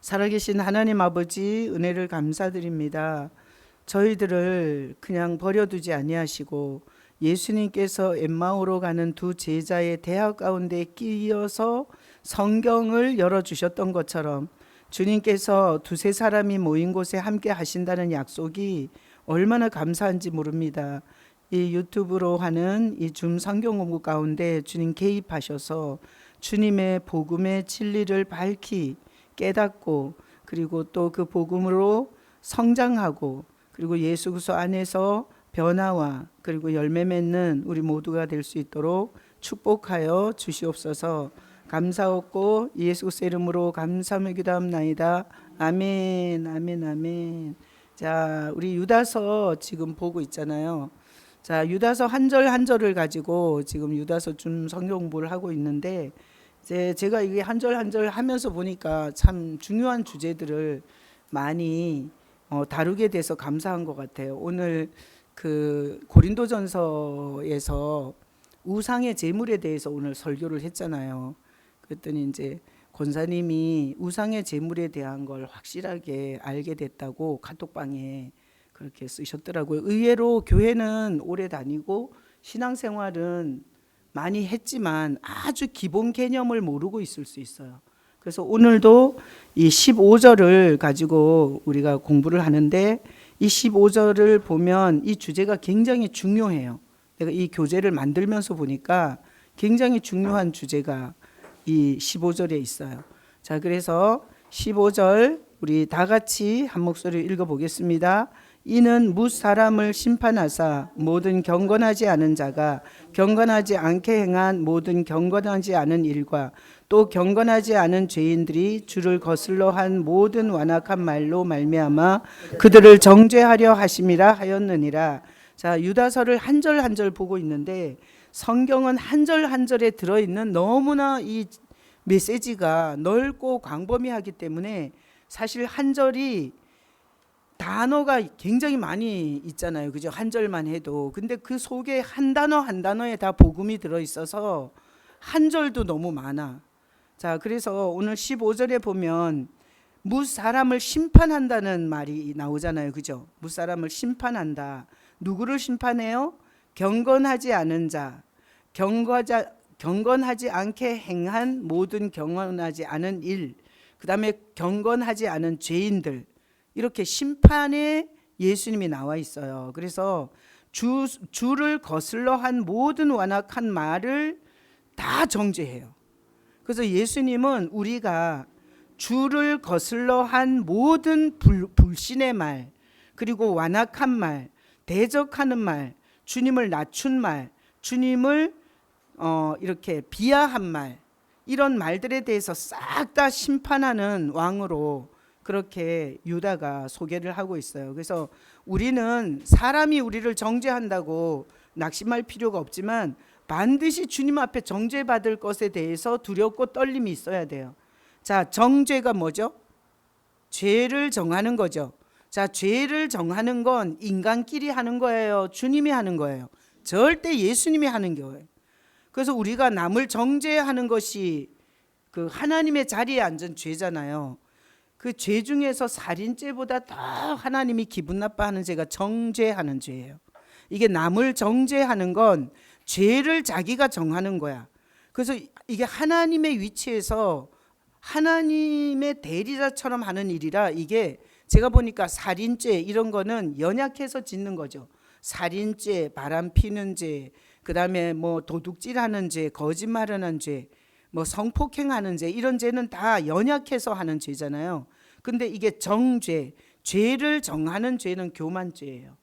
살아계신 하나님 아버지 은혜를 감사드립니다. 저희들을 그냥 버려두지 아니하시고 예수님께서 엠마오로 가는 두 제자의 대화 가운데 끼어서 성경을 열어주셨던 것처럼 주님께서 두세 사람이 모인 곳에 함께 하신다는 약속이 얼마나 감사한지 모릅니다. 이 유튜브로 하는 이 줌 성경 공부 가운데 주님 개입하셔서 주님의 복음의 진리를 밝히 깨닫고 그리고 또 그 복음으로 성장하고 그리고 예수 그리스도 안에서 변화와 그리고 열매 맺는 우리 모두가 될 수 있도록 축복하여 주시옵소서. 감사하고 예수 그리스도 이름으로 감사하며 기도합나이다. 아멘, 아멘, 아멘. 자, 우리 유다서 지금 보고 있잖아요. 자, 유다서 한 절 한 절을 가지고 지금 유다서 좀 성경 공부를 하고 있는데 이제 제가 이게 한 절 한 절 하면서 보니까 참 중요한 주제들을 많이 다루게 돼서 감사한 것 같아요. 오늘 그 고린도전서에서 우상의 제물에 대해서 오늘 설교를 했잖아요. 그랬더니 이제 권사님이 우상의 제물에 대한 걸 확실하게 알게 됐다고 카톡방에 그렇게 쓰셨더라고요. 의외로 교회는 오래 다니고 신앙생활은 많이 했지만 아주 기본 개념을 모르고 있을 수 있어요. 그래서 오늘도 이 15절을 가지고 우리가 공부를 하는데 이 15절을 보면 이 주제가 굉장히 중요해요. 내가 이 교재를 만들면서 보니까 굉장히 중요한 주제가 이 15절에 있어요. 자, 그래서 15절 우리 다 같이 한 목소리로 읽어보겠습니다. 이는 뭇 사람을 심판하사 모든 경건하지 않은 자가 경건하지 않게 행한 모든 경건하지 않은 일과 또 경건하지 않은 죄인들이 주를 거슬러 한 모든 완악한 말로 말미암아 그들을 정죄하려 하심이라 하였느니라. 자, 유다서를 한 절 한 절 보고 있는데 성경은 한 절 한 절에 들어있는 너무나 이 메시지가 넓고 광범위하기 때문에 사실 한 절이 단어가 굉장히 많이 있잖아요. 그죠? 한 절만 해도. 근데 그 속에 한 단어 한 단어에 다 복음이 들어 있어서 한 절도 너무 많아. 자, 그래서 오늘 15절에 보면 뭇 사람을 심판한다는 말이 나오잖아요. 그죠? 뭇 사람을 심판한다. 누구를 심판해요? 경건하지 않은 자. 경건하지 않게 행한 모든 경건하지 않은 일. 그다음에 경건하지 않은 죄인들. 이렇게 심판에 예수님이 나와 있어요. 그래서 주를 거슬러 한 모든 완악한 말을 다 정죄해요. 그래서 예수님은 우리가 주를 거슬러 한 모든 불신의 말, 그리고 완악한 말, 대적하는 말, 주님을 낮춘 말, 주님을 이렇게 비하한 말, 이런 말들에 대해서 싹 다 심판하는 왕으로 그렇게 유다가 소개를 하고 있어요. 그래서 우리는 사람이 우리를 정죄한다고 낙심할 필요가 없지만 반드시 주님 앞에 정죄받을 것에 대해서 두렵고 떨림이 있어야 돼요. 자, 정죄가 뭐죠? 죄를 정하는 거죠. 자, 죄를 정하는 건 인간끼리 하는 거예요? 주님이 하는 거예요? 절대 예수님이 하는 거예요. 그래서 우리가 남을 정죄하는 것이 그 하나님의 자리에 앉은 죄잖아요. 그 죄 중에서 살인죄보다 더 하나님이 기분 나빠하는 죄가 정죄하는 죄예요. 이게 남을 정죄하는 건 죄를 자기가 정하는 거야. 그래서 이게 하나님의 위치에서 하나님의 대리자처럼 하는 일이라 이게 제가 보니까 살인죄 이런 거는 연약해서 짓는 거죠. 살인죄, 바람 피는 죄, 그다음에 뭐 도둑질하는 죄, 거짓말하는 죄, 뭐 성폭행하는 죄 이런 죄는 다 연약해서 하는 죄잖아요. 근데 이게 정죄, 죄를 정하는 죄는 교만죄예요.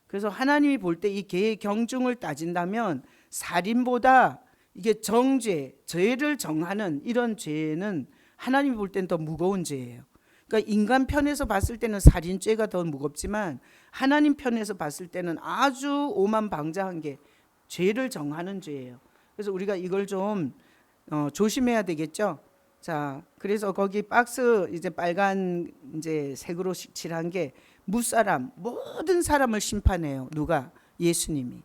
그래서 하나님이 볼 때 이 개의 경중을 따진다면 살인보다 이게 정죄, 죄를 정하는 이런 죄는 하나님이 볼 때는 더 무거운 죄예요. 그러니까 인간 편에서 봤을 때는 살인죄가 더 무겁지만 하나님 편에서 봤을 때는 아주 오만방자한 게 죄를 정하는 죄예요. 그래서 우리가 이걸 좀 조심해야 되겠죠. 자, 그래서 거기 박스 이제 빨간 이제 색으로 칠한 게 무사람, 모든 사람을 심판해요. 누가? 예수님이.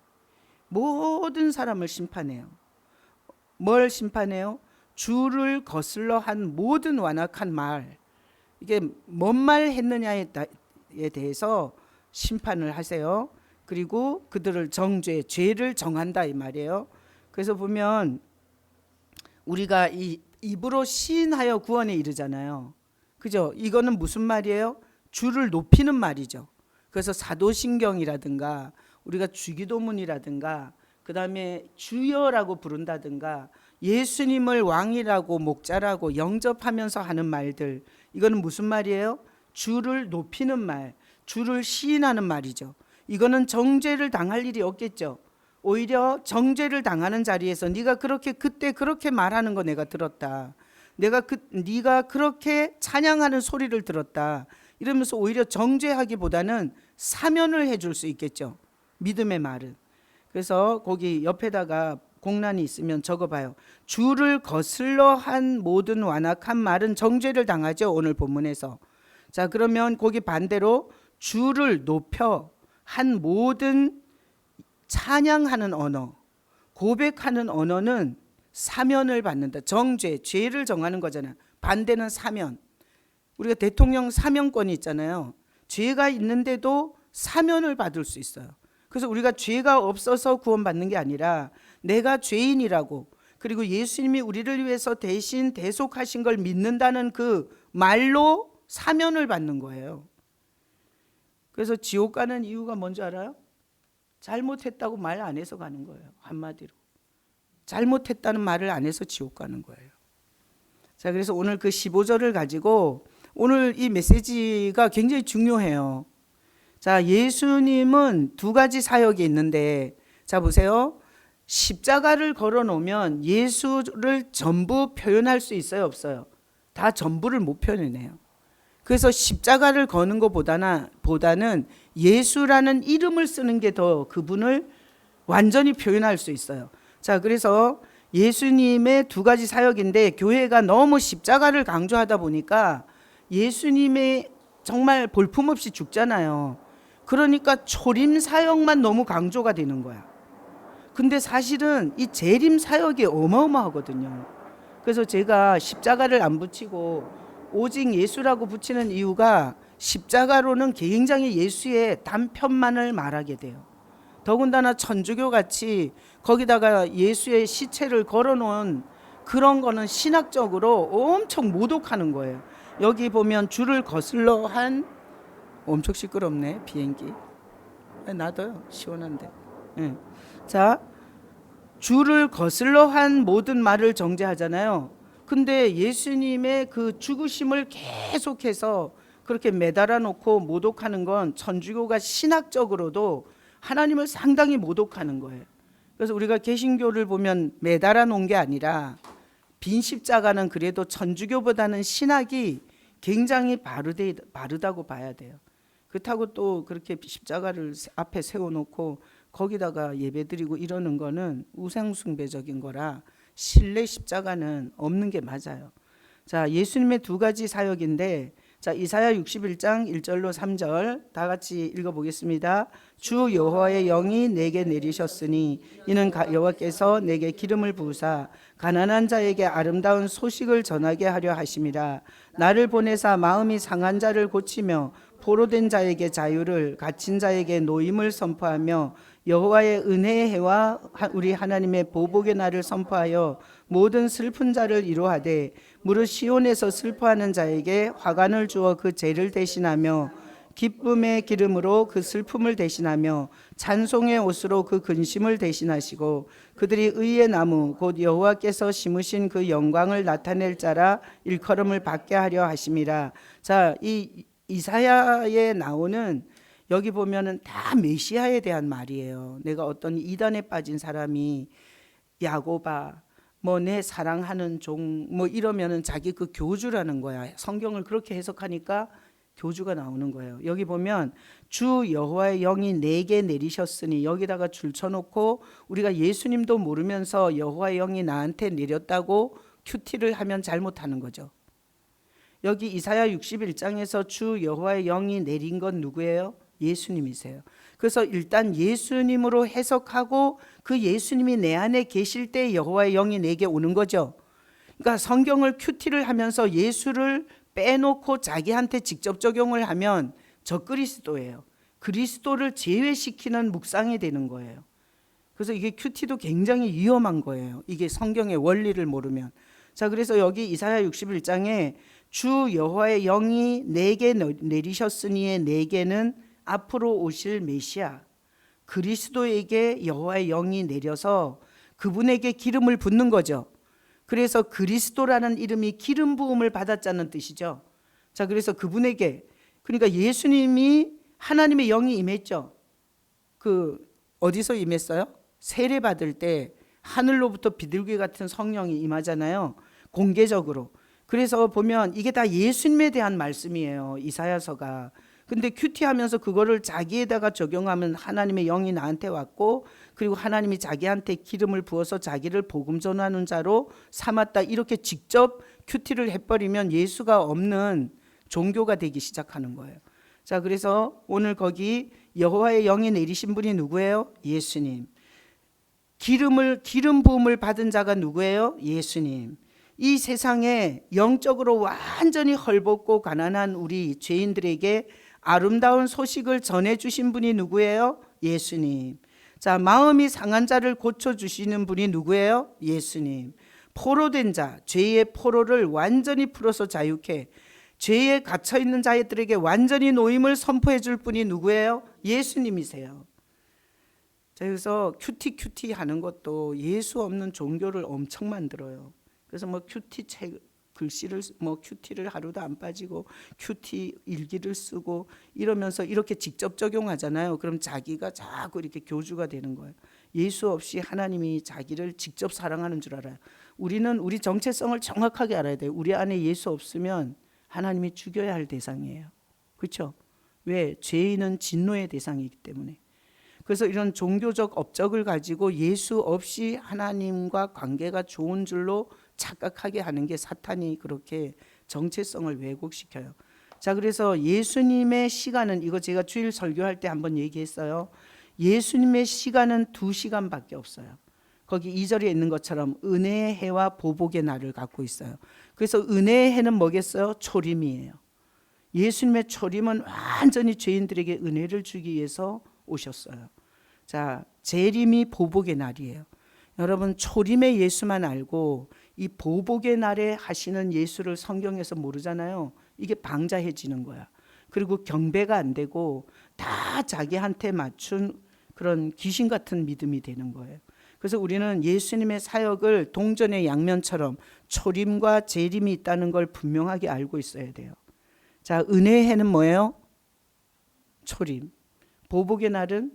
모든 사람을 심판해요. 뭘 심판해요? 주를 거슬러 한 모든 완악한 말. 이게 뭔 말 했느냐에 대해서 심판을 하세요. 그리고 그들을 정죄, 죄를 정한다 이 말이에요. 그래서 보면 우리가 이 입으로 시인하여 구원에 이르잖아요. 그죠? 이거는 무슨 말이에요? 주를 높이는 말이죠. 그래서 사도신경이라든가 우리가 주기도문이라든가 그 다음에 주여라고 부른다든가 예수님을 왕이라고 목자라고 영접하면서 하는 말들, 이거는 무슨 말이에요? 주를 높이는 말, 주를 시인하는 말이죠. 이거는 정죄를 당할 일이 없겠죠. 오히려 정죄를 당하는 자리에서 네가 그렇게 그때 그렇게 말하는 거 내가 들었다. 네가 그렇게 찬양하는 소리를 들었다. 이러면서 오히려 정죄하기보다는 사면을 해줄 수 있겠죠. 믿음의 말은. 그래서 거기 옆에다가 공란이 있으면 적어봐요. 주를 거슬러 한 모든 완악한 말은 정죄를 당하죠. 오늘 본문에서. 자, 그러면 거기 반대로 주를 높여 한 모든 찬양하는 언어, 고백하는 언어는 사면을 받는다. 정죄, 죄를 정하는 거잖아요. 반대는 사면. 우리가 대통령 사면권이 있잖아요. 죄가 있는데도 사면을 받을 수 있어요. 그래서 우리가 죄가 없어서 구원받는 게 아니라 내가 죄인이라고, 그리고 예수님이 우리를 위해서 대신 대속하신 걸 믿는다는 그 말로 사면을 받는 거예요. 그래서 지옥 가는 이유가 뭔지 알아요? 잘못했다고 말 안 해서 가는 거예요. 한마디로 잘못했다는 말을 안 해서 지옥 가는 거예요. 자, 그래서 오늘 그 15절을 가지고 오늘 이 메시지가 굉장히 중요해요. 자, 예수님은 두 가지 사역이 있는데, 자 보세요. 십자가를 걸어 놓으면 예수를 전부 표현할 수 있어요, 없어요? 다 전부를 못 표현해요. 그래서 십자가를 거는 것보다는 예수라는 이름을 쓰는 게 더 그분을 완전히 표현할 수 있어요. 자, 그래서 예수님의 두 가지 사역인데 교회가 너무 십자가를 강조하다 보니까 예수님의 정말 볼품없이 죽잖아요. 그러니까 초림 사역만 너무 강조가 되는 거야. 근데 사실은 이 재림 사역이 어마어마하거든요. 그래서 제가 십자가를 안 붙이고 오직 예수라고 붙이는 이유가 십자가로는 굉장히 예수의 단편만을 말하게 돼요. 더군다나 천주교 같이 거기다가 예수의 시체를 걸어놓은 그런 거는 신학적으로 엄청 모독하는 거예요. 여기 보면 주를 거슬러 한, 엄청 시끄럽네 비행기. 놔둬요, 시원한데. 네. 자, 주를 거슬러 한 모든 말을 정죄하잖아요. 근데 예수님의 그 죽으심을 계속해서 그렇게 매달아 놓고 모독하는 건 천주교가 신학적으로도 하나님을 상당히 모독하는 거예요. 그래서 우리가 개신교를 보면 매달아 놓은 게 아니라 빈 십자가는 그래도 천주교보다는 신학이 굉장히 바르다고 봐야 돼요. 그렇다고 또 그렇게 십자가를 앞에 세워놓고 거기다가 예배드리고 이러는 거는 우상숭배적인 거라 실내 십자가는 없는 게 맞아요. 자, 예수님의 두 가지 사역인데, 자, 이사야 61장 1절로 3절 다 같이 읽어보겠습니다. 주 여호와의 영이 내게 내리셨으니 이는 여호와께서 내게 기름을 부으사 가난한 자에게 아름다운 소식을 전하게 하려 하심이라. 나를 보내사 마음이 상한 자를 고치며 포로된 자에게 자유를, 갇힌 자에게 노임을 선포하며 여호와의 은혜의 해와 우리 하나님의 보복의 날을 선포하여 모든 슬픈 자를 위로하되 무릇 시온에서 슬퍼하는 자에게 화관을 주어 그 죄를 대신하며 기쁨의 기름으로 그 슬픔을 대신하며 찬송의 옷으로 그 근심을 대신하시고 그들이 의의 나무 곧 여호와께서 심으신 그 영광을 나타낼 자라 일컬음을 받게 하려 하심이라. 자, 이 이사야에 나오는 여기 보면은 다 메시아에 대한 말이에요. 내가 어떤 이단에 빠진 사람이 야고바 뭐 내 사랑하는 종 뭐 이러면은 자기 그 교주라는 거야. 성경을 그렇게 해석하니까 교주가 나오는 거예요. 여기 보면 주 여호와의 영이 내게 내리셨으니 여기다가 줄쳐놓고 우리가 예수님도 모르면서 여호와의 영이 나한테 내렸다고 큐티를 하면 잘못하는 거죠. 여기 이사야 61장에서 주 여호와의 영이 내린 건 누구예요? 예수님이세요. 그래서 일단 예수님으로 해석하고 그 예수님이 내 안에 계실 때 여호와의 영이 내게 오는 거죠. 그러니까 성경을 큐티를 하면서 예수를 빼놓고 자기한테 직접 적용을 하면 적그리스도예요. 그리스도를 제외시키는 묵상이 되는 거예요. 그래서 이게 큐티도 굉장히 위험한 거예요. 이게 성경의 원리를 모르면. 자, 그래서 여기 이사야 61장에 주 여호와의 영이 내게 내리셨으니의 내게는 앞으로 오실 메시아 그리스도에게 여호와의 영이 내려서 그분에게 기름을 붓는 거죠. 그래서 그리스도라는 이름이 기름 부음을 받았다는 뜻이죠. 자, 그래서 그분에게, 그러니까 예수님이 하나님의 영이 임했죠. 어디서 임했어요? 세례 받을 때 하늘로부터 비둘기 같은 성령이 임하잖아요. 공개적으로. 그래서 보면 이게 다 예수님에 대한 말씀이에요. 이사야서가. 근데 큐티하면서 그거를 자기에다가 적용하면 하나님의 영이 나한테 왔고, 그리고 하나님이 자기한테 기름을 부어서 자기를 복음 전하는 자로 삼았다, 이렇게 직접 큐티를 해버리면 예수가 없는 종교가 되기 시작하는 거예요. 자, 그래서 오늘 거기 여호와의 영이 내리신 분이 누구예요? 예수님. 기름 부음을 받은 자가 누구예요? 예수님. 이 세상에 영적으로 완전히 헐벗고 가난한 우리 죄인들에게 아름다운 소식을 전해주신 분이 누구예요? 예수님. 자, 마음이 상한 자를 고쳐주시는 분이 누구예요? 예수님. 포로된 자, 죄의 포로를 완전히 풀어서 자유케, 죄에 갇혀있는 자들에게 완전히 노임을 선포해 줄 분이 누구예요? 예수님이세요. 자, 그래서 큐티 하는 것도 예수 없는 종교를 엄청 만들어요. 그래서 뭐 큐티 책 글씨를 큐티를 하루도 안 빠지고 큐티 일기를 쓰고 이러면서 이렇게 직접 적용하잖아요. 그럼 자기가 자꾸 이렇게 교주가 되는 거예요. 예수 없이 하나님이 자기를 직접 사랑하는 줄 알아요. 우리는 우리 정체성을 정확하게 알아야 돼요. 우리 안에 예수 없으면 하나님이 죽여야 할 대상이에요. 그렇죠? 왜? 죄인은 진노의 대상이기 때문에. 그래서 이런 종교적 업적을 가지고 예수 없이 하나님과 관계가 좋은 줄로 착각하게 하는 게 사탄이 그렇게 정체성을 왜곡시켜요. 자, 그래서 예수님의 시간은, 이거 제가 주일 설교할 때 한번 얘기했어요. 예수님의 시간은 2시간밖에 없어요. 거기 2절에 있는 것처럼 은혜의 해와 보복의 날을 갖고 있어요. 그래서 은혜의 해는 뭐겠어요? 초림이에요. 예수님의 초림은 완전히 죄인들에게 은혜를 주기 위해서 오셨어요. 자, 재림이 보복의 날이에요. 여러분, 초림의 예수만 알고 이 보복의 날에 하시는 예수를 성경에서 모르잖아요. 이게 방자해지는 거야. 그리고 경배가 안 되고 다 자기한테 맞춘 그런 귀신 같은 믿음이 되는 거예요. 그래서 우리는 예수님의 사역을 동전의 양면처럼 초림과 재림이 있다는 걸 분명하게 알고 있어야 돼요. 자, 은혜의 해는 뭐예요? 초림. 보복의 날은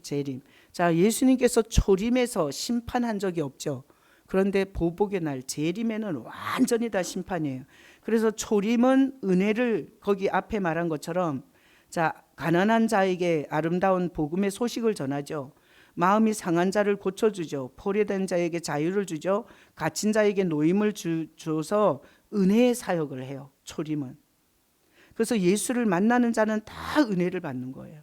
재림. 자, 예수님께서 초림에서 심판한 적이 없죠. 그런데 보복의 날, 재림에는 완전히 다 심판이에요. 그래서 초림은 은혜를, 거기 앞에 말한 것처럼, 자, 가난한 자에게 아름다운 복음의 소식을 전하죠. 마음이 상한 자를 고쳐주죠. 포로된 자에게 자유를 주죠. 갇힌 자에게 노임을 줘서 은혜의 사역을 해요. 초림은. 그래서 예수를 만나는 자는 다 은혜를 받는 거예요.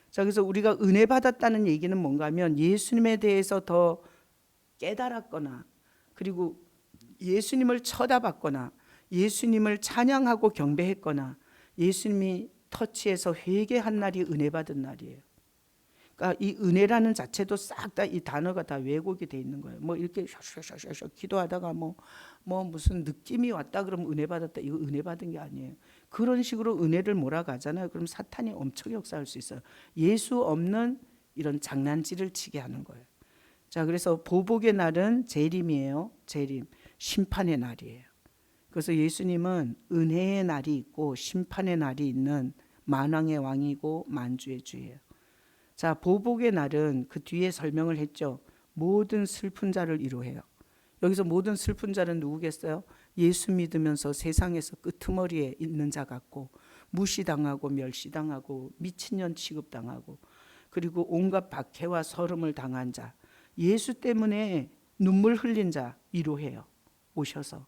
자, 그래서 우리가 은혜 받았다는 얘기는 뭔가 하면 예수님에 대해서 더 깨달았거나, 그리고 예수님을 쳐다봤거나, 예수님을 찬양하고 경배했거나, 예수님이 터치해서 회개한 날이 은혜 받은 날이에요. 그러니까 이 은혜라는 자체도 싹 다 이 단어가 다 왜곡이 돼 있는 거예요. 뭐 이렇게 샤샤샤샤 기도하다가 뭐 무슨 느낌이 왔다 그러면 은혜 받았다, 이거 은혜 받은 게 아니에요. 그런 식으로 은혜를 몰아가잖아요. 그럼 사탄이 엄청 역사할 수 있어요. 예수 없는 이런 장난질을 치게 하는 거예요. 자, 그래서 보복의 날은 재림이에요. 재림, 심판의 날이에요. 그래서 예수님은 은혜의 날이 있고 심판의 날이 있는 만왕의 왕이고 만주의 주예요. 자, 보복의 날은 그 뒤에 설명을 했죠. 모든 슬픈 자를 위로해요. 여기서 모든 슬픈 자는 누구겠어요? 예수 믿으면서 세상에서 끄트머리에 있는 자 같고, 무시당하고 멸시당하고 미친년 취급당하고, 그리고 온갖 박해와 서름을 당한 자, 예수 때문에 눈물 흘린 자 위로해요. 오셔서.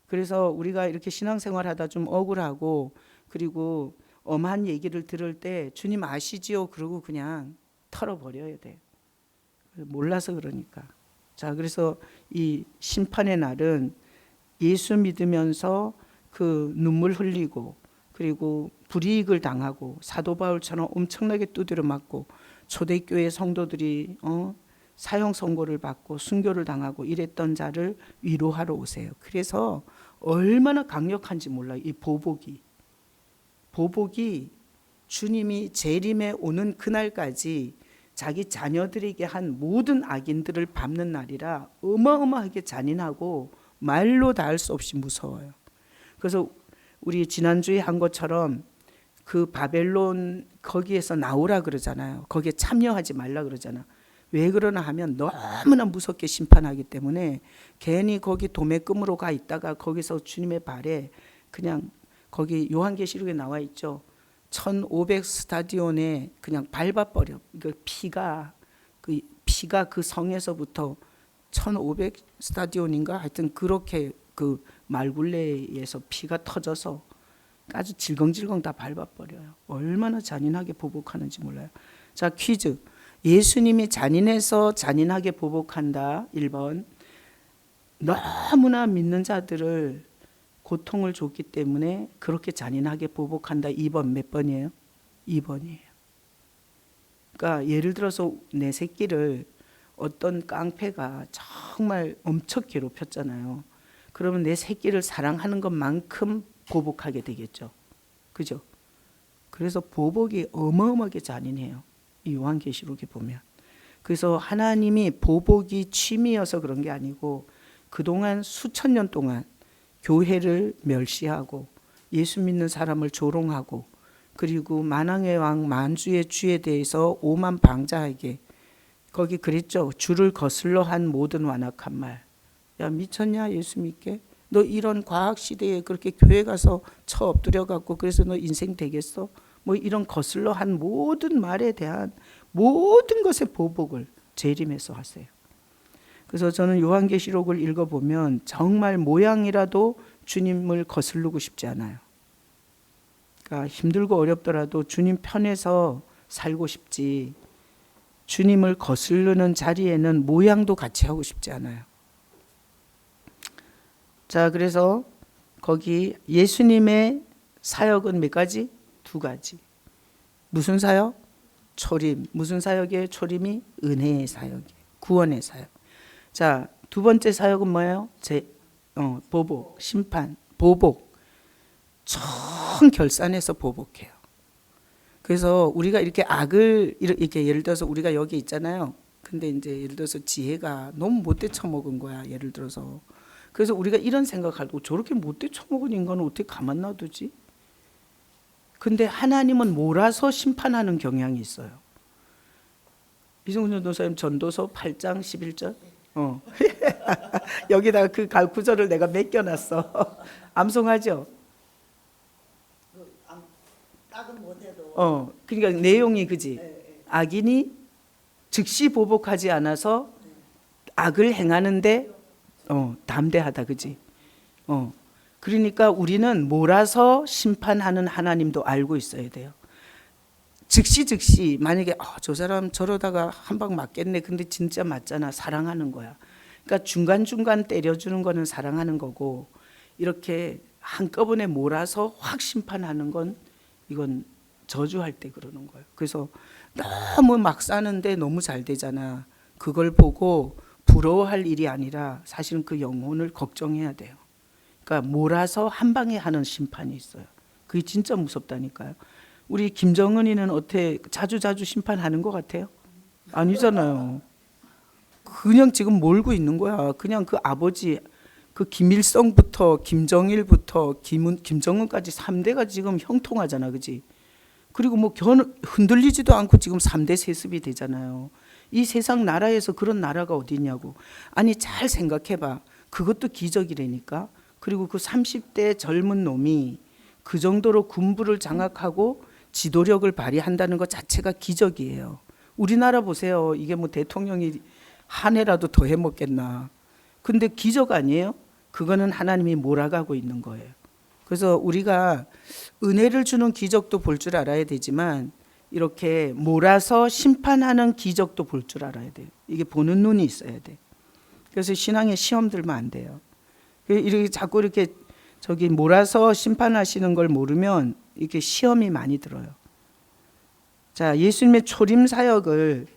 그래서 우리가 이렇게 신앙생활하다 좀 억울하고, 그리고 엄한 얘기를 들을 때 주님 아시지요? 그러고 그냥 털어버려야 돼요. 몰라서 그러니까. 자, 그래서 이 심판의 날은 예수 믿으면서 그 눈물 흘리고 그리고 불이익을 당하고 사도 바울처럼 엄청나게 두드려 맞고 초대교회 성도들이 사형 선고를 받고 순교를 당하고 이랬던 자를 위로하러 오세요. 그래서 얼마나 강력한지 몰라요. 이 보복이 주님이 재림에 오는 그날까지 자기 자녀들에게 한 모든 악인들을 밟는 날이라 어마어마하게 잔인하고 말로 다 할 수 없이 무서워요. 그래서 우리 지난주에 한 것처럼 그 바벨론 거기에서 나오라 그러잖아요. 거기에 참여하지 말라 그러잖아. 왜 그러나 하면 너무나 무섭게 심판하기 때문에 괜히 거기 도매금으로 가 있다가 거기서 주님의 발에 그냥 거기 요한계시록에 나와 있죠. 1500 스타디온에 그냥 밟아버려. 그 피가 그 성에서부터 1500 스타디온인가 하여튼 그렇게 그 말굴레에서 피가 터져서 아주 질겅질겅 다 밟아버려요. 얼마나 잔인하게 보복하는지 몰라요. 자, 퀴즈. 예수님이 잔인해서 잔인하게 보복한다. 1번. 너무나 믿는 자들을 고통을 줬기 때문에 그렇게 잔인하게 보복한다. 2번 몇 번이에요? 2번이에요. 그러니까 예를 들어서 내 새끼를 어떤 깡패가 정말 엄청 괴롭혔잖아요. 그러면 내 새끼를 사랑하는 것만큼 보복하게 되겠죠. 그죠? 그래서 보복이 어마어마하게 잔인해요. 이 요한계시록에 보면. 그래서 하나님이 보복이 취미여서 그런 게 아니고 그동안 수천 년 동안 교회를 멸시하고 예수 믿는 사람을 조롱하고 그리고 만왕의 왕 만주의 주에 대해서 오만 방자에게 거기 그랬죠. 주를 거슬러 한 모든 완악한 말. 야 미쳤냐 예수 믿게? 너 이런 과학 시대에 그렇게 교회 가서 처 엎드려 갖고 그래서 너 인생 되겠어? 뭐 이런 거슬러 한 모든 말에 대한 모든 것의 보복을 재림해서 하세요. 그래서 저는 요한계시록을 읽어보면 정말 모양이라도 주님을 거스르고 싶지 않아요. 그러니까 힘들고 어렵더라도 주님 편에서 살고 싶지 주님을 거스르는 자리에는 모양도 같이 하고 싶지 않아요. 자, 그래서 거기 예수님의 사역은 몇 가지? 2가지. 무슨 사역? 초림. 무슨 사역이에요? 초림이 은혜의 사역이에요. 구원의 사역. 자, 2번째 사역은 뭐예요? 보복, 심판, 보복. 총 결산해서 보복해요. 그래서 우리가 이렇게 악을 이렇게 예를 들어서 우리가 여기 있잖아요. 근데 이제 예를 들어서 지혜가 너무 못돼 처먹은 거야. 예를 들어서. 그래서 우리가 이런 생각하고 저렇게 못돼 처먹은 인간은 어떻게 가만 놔두지? 근데 하나님은 몰아서 심판하는 경향이 있어요. 이승훈 전도사님 전도서 8장 11절. 여기다가 그 구절을 내가 맡겨놨어. 암송하죠? 딱은 못해도. 그러니까 내용이 그지. 악인이 즉시 보복하지 않아서 악을 행하는데 담대하다 그지. 그러니까 우리는 몰아서 심판하는 하나님도 알고 있어야 돼요. 즉시 만약에 저 사람 저러다가 한 방 맞겠네. 근데 진짜 맞잖아. 사랑하는 거야. 그러니까 중간중간 때려주는 거는 사랑하는 거고 이렇게 한꺼번에 몰아서 확 심판하는 건 이건 저주할 때 그러는 거예요. 그래서 너무 막 사는데 너무 잘 되잖아. 그걸 보고 부러워할 일이 아니라 사실은 그 영혼을 걱정해야 돼요. 그러니까 몰아서 한 방에 하는 심판이 있어요. 그게 진짜 무섭다니까요. 우리 김정은이는 어떻게 자주 심판하는 것 같아요? 아니잖아요. 그냥 지금 몰고 있는 거야. 그냥 그 아버지 그 김일성부터 김정일부터 김정은까지 3대가 지금 형통하잖아. 그지? 그리고 뭐 흔들리지도 않고 지금 3대 세습이 되잖아요. 이 세상 나라에서 그런 나라가 어디 있냐고. 아니 잘 생각해봐. 그것도 기적이라니까. 그리고 그 30대 젊은 놈이 그 정도로 군부를 장악하고 지도력을 발휘한다는 것 자체가 기적이에요. 우리나라 보세요. 이게 뭐 대통령이 한 해라도 더 해먹겠나. 근데 기적 아니에요? 그거는 하나님이 몰아가고 있는 거예요. 그래서 우리가 은혜를 주는 기적도 볼 줄 알아야 되지만 이렇게 몰아서 심판하는 기적도 볼 줄 알아야 돼요. 이게 보는 눈이 있어야 돼. 그래서 신앙에 시험 들면 안 돼요. 이렇게 자꾸 이렇게 저기 몰아서 심판하시는 걸 모르면 이렇게 시험이 많이 들어요. 자, 예수님의 초림 사역을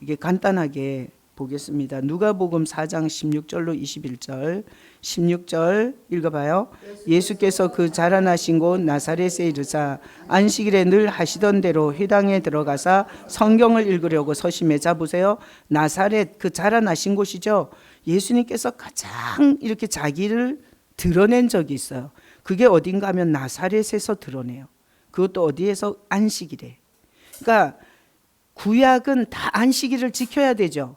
이게 간단하게 보겠습니다. 누가복음 4장 16절로 21절. 16절 읽어봐요. 예수께서 그 자라나신 곳 나사렛에 이르사 안식일에 늘 하시던 대로 회당에 들어가사 성경을 읽으려고 서심해. 자 보세요. 나사렛, 그 자라나신 곳이죠. 예수님께서 가장 이렇게 자기를 드러낸 적이 있어요. 그게 어딘가 하면 나사렛에서 드러내요. 그것도 어디에서? 안식일에. 그러니까 구약은 다 안식일을 지켜야 되죠.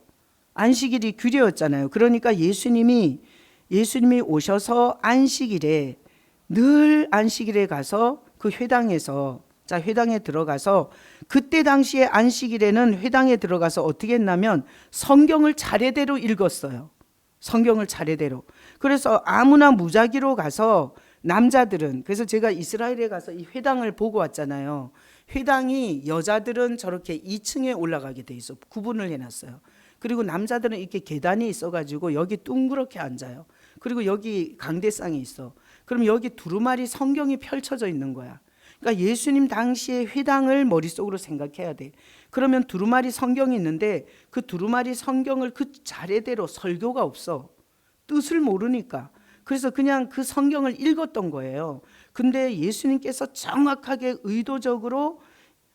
안식일이 규례였잖아요. 그러니까 예수님이 오셔서 안식일에, 늘 안식일에 가서 그 회당에서, 자, 회당에 들어가서, 그때 당시에 안식일에는 회당에 들어가서 어떻게 했냐면 성경을 차례대로 읽었어요. 성경을 차례대로. 그래서 아무나 무작위로 가서 남자들은, 그래서 제가 이스라엘에 가서 이 회당을 보고 왔잖아요. 회당이 여자들은 저렇게 2층에 올라가게 돼 있어. 구분을 해놨어요. 그리고 남자들은 이렇게 계단이 있어가지고 여기 둥그렇게 앉아요. 그리고 여기 강대상이 있어. 그럼 여기 두루마리 성경이 펼쳐져 있는 거야. 그러니까 예수님 당시의 회당을 머릿속으로 생각해야 돼. 그러면 두루마리 성경이 있는데 그 두루마리 성경을 그 차례대로, 설교가 없어. 뜻을 모르니까. 그래서 그냥 그 성경을 읽었던 거예요. 근데 예수님께서 정확하게 의도적으로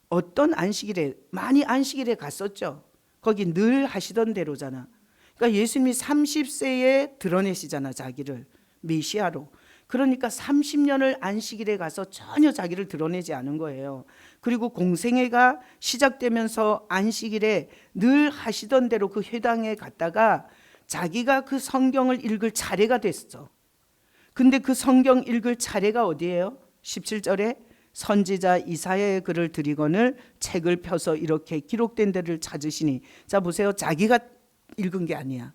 어떤 안식일에, 많이 안식일에 갔었죠. 거기 늘 하시던 대로잖아. 그러니까 예수님이 30세에 드러내시잖아, 자기를 메시아로. 그러니까 30년을 안식일에 가서 전혀 자기를 드러내지 않은 거예요. 그리고 공생애가 시작되면서 안식일에 늘 하시던 대로 그 회당에 갔다가 자기가 그 성경을 읽을 차례가 됐어. 근데 그 성경 읽을 차례가 어디예요? 17절에 선지자 이사야의 글을 드리거늘 책을 펴서 이렇게 기록된 데를 찾으시니. 자 보세요. 자기가 읽은 게 아니야.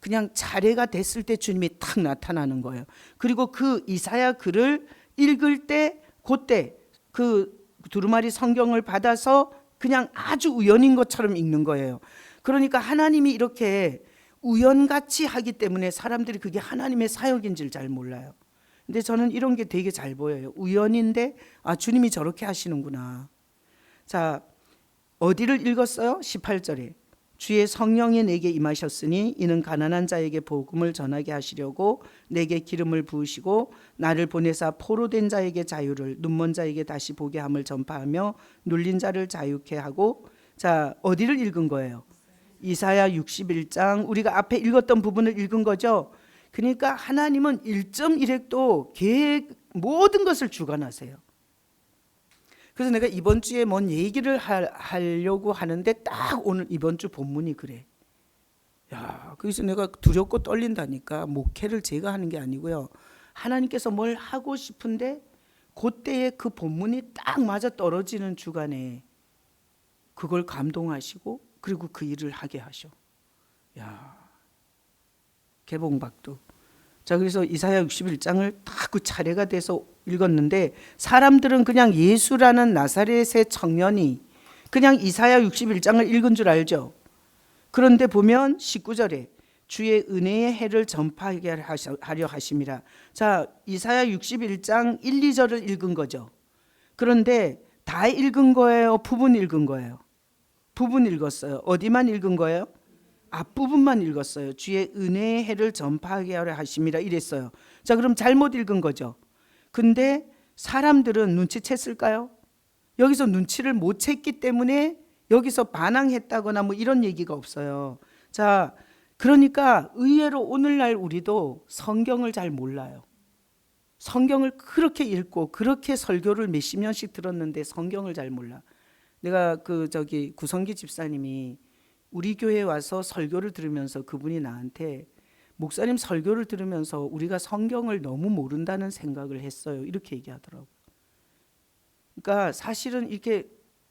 그냥 차례가 됐을 때 주님이 탁 나타나는 거예요. 그리고 그 이사야 글을 읽을 때 그때 그 두루마리 성경을 받아서 그냥 아주 우연인 것처럼 읽는 거예요. 그러니까 하나님이 이렇게 우연같이 하기 때문에 사람들이 그게 하나님의 사역인지를 잘 몰라요. 근데 저는 이런 게 되게 잘 보여요. 우연인데 주님이 저렇게 하시는구나. 자, 어디를 읽었어요? 18절에 주의 성령이 내게 임하셨으니 이는 가난한 자에게 복음을 전하게 하시려고 내게 기름을 부으시고 나를 보내사 포로된 자에게 자유를, 눈먼 자에게 다시 보게 함을 전파하며 눌린 자를 자유케 하고. 자, 어디를 읽은 거예요? 이사야 61장, 우리가 앞에 읽었던 부분을 읽은 거죠. 그러니까 하나님은 1.1획도 계획, 모든 것을 주관하세요. 그래서 내가 이번 주에 뭔 얘기를 하려고 하는데 딱 오늘 이번 주 본문이 그래. 야, 그래서 내가 두렵고 떨린다니까. 목회를 제가 하는 게 아니고요. 하나님께서 뭘 하고 싶은데 그때에 그 본문이 딱 맞아 떨어지는 주간에 그걸 감동하시고 그리고 그 일을 하게 하셔. 야, 개봉박두. 자, 그래서 이사야 61장을 딱 그 차례가 돼서 읽었는데 사람들은 그냥 예수라는 나사렛의 청년이 그냥 이사야 61장을 읽은 줄 알죠. 그런데 보면 19절에 주의 은혜의 해를 전파하게 하려 하심이라. 자, 이사야 61장 1, 2절을 읽은 거죠. 그런데 다 읽은 거예요? 부분 읽은 거예요? 부분 읽었어요. 어디만 읽은 거예요? 앞부분만 읽었어요. 주의 은혜의 해를 전파하게 하려 하심이라 이랬어요. 자, 그럼 잘못 읽은 거죠. 근데 사람들은 눈치챘을까요? 여기서 눈치를 못 챘기 때문에 여기서 반항했다거나 뭐 이런 얘기가 없어요. 자, 그러니까 의외로 오늘날 우리도 성경을 잘 몰라요. 성경을 그렇게 읽고 그렇게 설교를 몇십 년씩 들었는데 성경을 잘 몰라. 내가 구성기 집사님이 우리 교회에 와서 설교를 들으면서 그분이 나한테 목사님 설교를 들으면서 우리가 성경을 너무 모른다는 생각을 했어요. 이렇게 얘기하더라고요. 그러니까 사실은 이렇게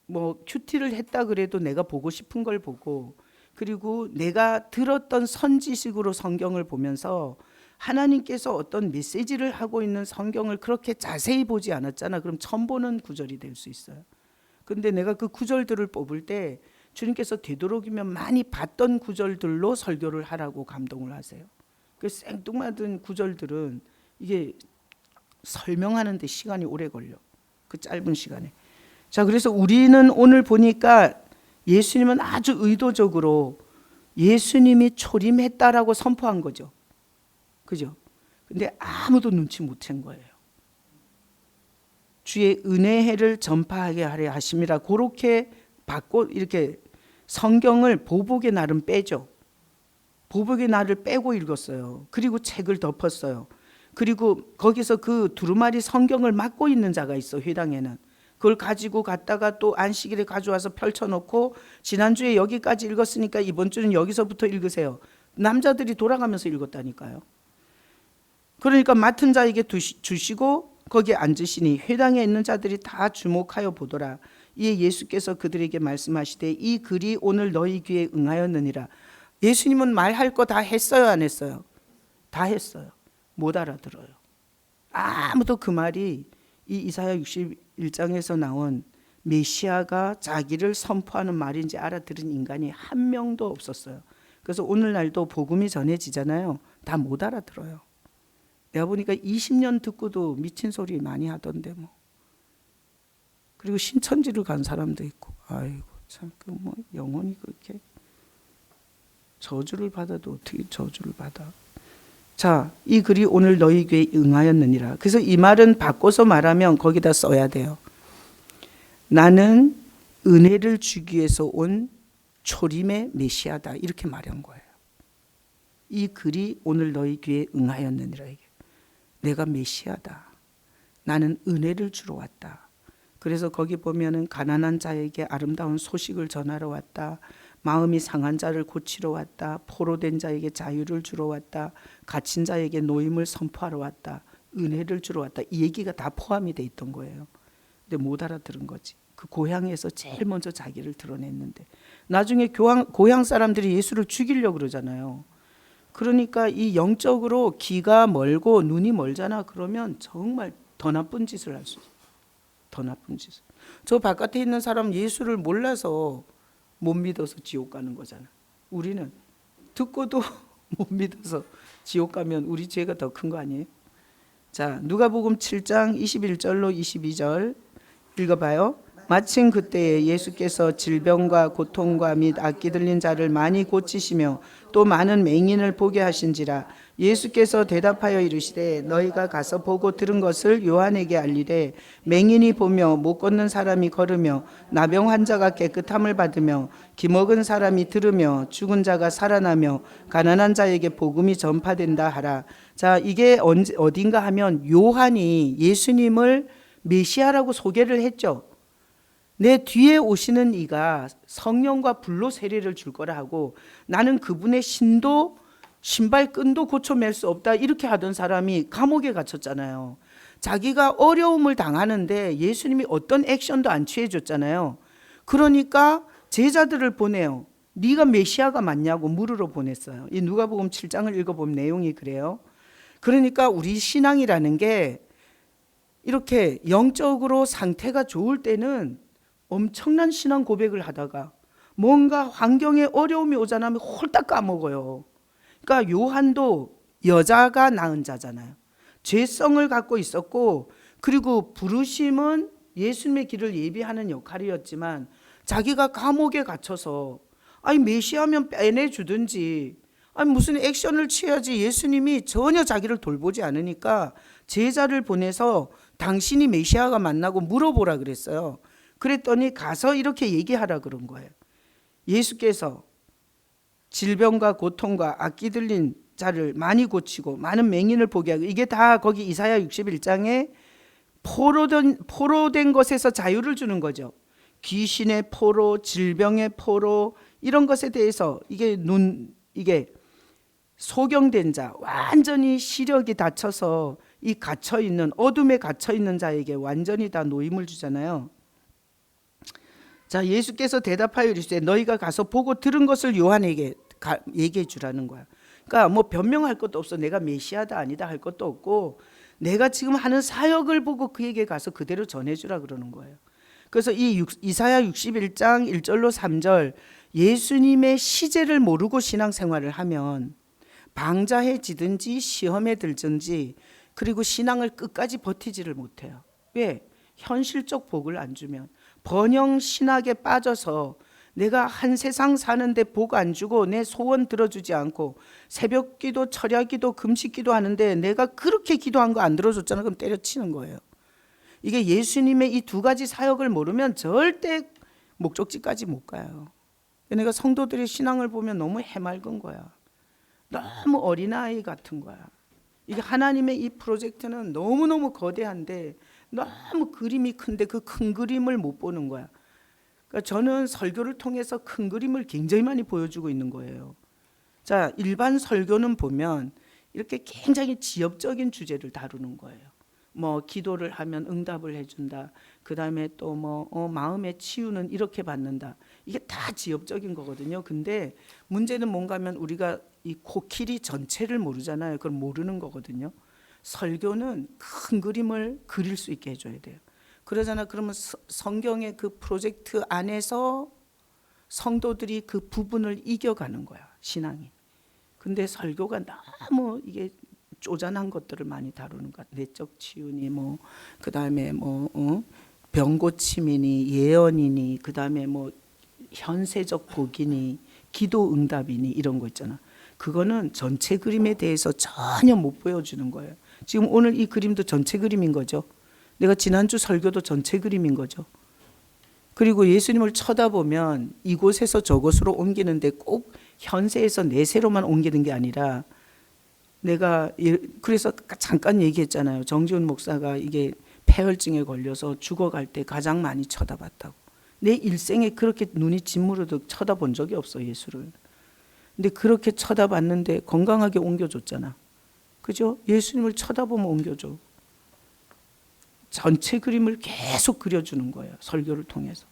뭐 큐티를 했다 그래도 내가 보고 싶은 걸 보고 그리고 내가 들었던 선지식으로 성경을 보면서 하나님께서 어떤 메시지를 하고 있는 성경을 그렇게 자세히 보지 않았잖아. 그럼 처음 보는 구절이 될 수 있어요. 근데 내가 그 구절들을 뽑을 때 주님께서 되도록이면 많이 봤던 구절들로 설교를 하라고 감동을 하세요. 그 생뚱맞은 구절들은 이게 설명하는데 시간이 오래 걸려. 그 짧은 시간에. 자, 그래서 우리는 오늘 보니까 예수님은 아주 의도적으로 예수님이 초림했다라고 선포한 거죠. 그죠? 근데 아무도 눈치 못 챈 거예요. 주의 은혜를 전파하게 하려 하심이라 그렇게 받고 이렇게 성경을 보복의 날은 빼죠. 보복의 날을 빼고 읽었어요. 그리고 책을 덮었어요. 그리고 거기서 그 두루마리 성경을 맡고 있는 자가 있어, 회당에는. 그걸 가지고 갔다가 또 안식일에 가져와서 펼쳐놓고 지난주에 여기까지 읽었으니까 이번 주는 여기서부터 읽으세요. 남자들이 돌아가면서 읽었다니까요. 그러니까 맡은 자에게 주시고 거기에 앉으시니 회당에 있는 자들이 다 주목하여 보더라. 이에 예수께서 그들에게 말씀하시되 이 글이 오늘 너희 귀에 응하였느니라. 예수님은 말할 거 다 했어요, 안 했어요? 다 했어요. 못 알아들어요. 아무도 그 말이 이 이사야 61장에서 나온 메시아가 자기를 선포하는 말인지 알아들은 인간이 한 명도 없었어요. 그래서 오늘날도 복음이 전해지잖아요. 다 못 알아들어요. 내가 보니까 20년 듣고도 미친 소리 많이 하던데 뭐. 그리고 신천지를 간 사람도 있고, 아이고 참 그 뭐 영혼이 그렇게 저주를 받아도 어떻게 저주를 받아? 자, 이 글이 오늘 너희 귀에 응하였느니라. 그래서 이 말은 바꿔서 말하면 거기다 써야 돼요. 나는 은혜를 주기 위해서 온 초림의 메시아다. 이렇게 말한 거예요. 이 글이 오늘 너희 귀에 응하였느니라. 이게. 내가 메시아다. 나는 은혜를 주러 왔다. 그래서 거기 보면은 가난한 자에게 아름다운 소식을 전하러 왔다. 마음이 상한 자를 고치러 왔다. 포로된 자에게 자유를 주러 왔다. 갇힌 자에게 노임을 선포하러 왔다. 은혜를 주러 왔다. 이 얘기가 다 포함이 돼 있던 거예요. 근데 못 알아들은 거지. 그 고향에서 제일 먼저 자기를 드러냈는데 나중에 고향 사람들이 예수를 죽이려고 그러잖아요. 그러니까 이 영적으로 귀가 멀고 눈이 멀잖아. 그러면 정말 더 나쁜 짓을 할 수 있어요. 더 나쁜 짓을. 저 바깥에 있는 사람 예수를 몰라서 못 믿어서 지옥 가는 거잖아. 우리는 듣고도 못 믿어서 지옥 가면 우리 죄가 더 큰 거 아니에요? 자, 누가복음 7장 21절로 22절 읽어봐요. 마침 그때에 예수께서 질병과 고통과 및 악기 들린 자를 많이 고치시며 또 많은 맹인을 보게 하신지라. 예수께서 대답하여 이르시되 너희가 가서 보고 들은 것을 요한에게 알리되 맹인이 보며 못 걷는 사람이 걸으며 나병 환자가 깨끗함을 받으며 기먹은 사람이 들으며 죽은 자가 살아나며 가난한 자에게 복음이 전파된다 하라. 자, 이게 어딘가 하면 요한이 예수님을 메시아라고 소개를 했죠. 내 뒤에 오시는 이가 성령과 불로 세례를 줄 거라 하고 나는 그분의 신발끈도 고쳐맬 수 없다 이렇게 하던 사람이 감옥에 갇혔잖아요. 자기가 어려움을 당하는데 예수님이 어떤 액션도 안 취해줬잖아요. 그러니까 제자들을 보내요. 네가 메시아가 맞냐고 물으러 보냈어요. 이 누가복음 7장을 읽어보면 내용이 그래요. 그러니까 우리 신앙이라는 게 이렇게 영적으로 상태가 좋을 때는 엄청난 신앙 고백을 하다가 뭔가 환경에 어려움이 오잖아요. 홀딱 까먹어요. 그러니까 요한도 여자가 낳은 자잖아요. 죄성을 갖고 있었고 그리고 부르심은 예수님의 길을 예비하는 역할이었지만 자기가 감옥에 갇혀서 아니 메시아면 빼내주든지 아니 무슨 액션을 취해야지 예수님이 전혀 자기를 돌보지 않으니까 제자를 보내서 당신이 메시아가 맞나고 물어보라 그랬어요. 그랬더니 가서 이렇게 얘기하라 그런 거예요. 예수께서 질병과 고통과 악기 들린 자를 많이 고치고 많은 맹인을 보게 하고 이게 다 거기 이사야 61장에 포로된 것에서 자유를 주는 거죠. 귀신의 포로, 질병의 포로 이런 것에 대해서 이게 소경된 자, 완전히 시력이 닫혀서 이 갇혀 있는 어둠에 갇혀 있는 자에게 완전히 다 노임을 주잖아요. 자, 예수께서 대답하여 이르시되 너희가 가서 보고 들은 것을 요한에게 얘기해 주라는 거야. 그러니까 뭐 변명할 것도 없어. 내가 메시아다 아니다 할 것도 없고 내가 지금 하는 사역을 보고 그에게 가서 그대로 전해주라 그러는 거예요. 그래서 이 이사야 61장 1절로 3절 예수님의 시제를 모르고 신앙생활을 하면 방자해지든지 시험에 들든지 그리고 신앙을 끝까지 버티지를 못해요. 왜? 현실적 복을 안 주면. 번영 신학에 빠져서 내가 한 세상 사는데 복 안 주고 내 소원 들어주지 않고 새벽 기도, 철야 기도, 금식 기도 하는데 내가 그렇게 기도한 거 안 들어줬잖아. 그럼 때려치는 거예요. 이게 예수님의 이 두 가지 사역을 모르면 절대 목적지까지 못 가요. 내가 성도들의 신앙을 보면 너무 해맑은 거야. 너무 어린아이 같은 거야. 이게 하나님의 이 프로젝트는 너무너무 거대한데 너무 그림이 큰데 그 큰 그림을 못 보는 거야. 그러니까 저는 설교를 통해서 큰 그림을 굉장히 많이 보여주고 있는 거예요. 자, 일반 설교는 보면 이렇게 굉장히 지엽적인 주제를 다루는 거예요. 뭐 기도를 하면 응답을 해준다. 그 다음에 또 마음의 치유는 이렇게 받는다. 이게 다 지엽적인 거거든요. 근데 문제는 뭔가 하면 우리가 이 코끼리 전체를 모르잖아요. 그걸 모르는 거거든요. 설교는 큰 그림을 그릴 수 있게 해줘야 돼요. 그러잖아. 그러면 성경의 그 프로젝트 안에서 성도들이 그 부분을 이겨가는 거야, 신앙이. 근데 설교가 너무 이게 쪼잔한 것들을 많이 다루는 것 같아. 내적 치유니 그다음에 병 고침이니 예언이니 그다음에 현세적 복이니 기도 응답이니 이런 거 있잖아. 그거는 전체 그림에 대해서 전혀 못 보여주는 거예요. 지금 오늘 이 그림도 전체 그림인 거죠. 내가 지난주 설교도 전체 그림인 거죠. 그리고 예수님을 쳐다보면 이곳에서 저곳으로 옮기는데 꼭 현세에서 내세로만 옮기는 게 아니라 내가 그래서 잠깐 얘기했잖아요. 정지훈 목사가 이게 폐혈증에 걸려서 죽어갈 때 가장 많이 쳐다봤다고. 내 일생에 그렇게 눈이 짓무르듯 쳐다본 적이 없어, 예수를. 근데 그렇게 쳐다봤는데 건강하게 옮겨줬잖아. 그죠? 예수님을 쳐다보면 옮겨줘. 전체 그림을 계속 그려주는 거예요, 설교를 통해서.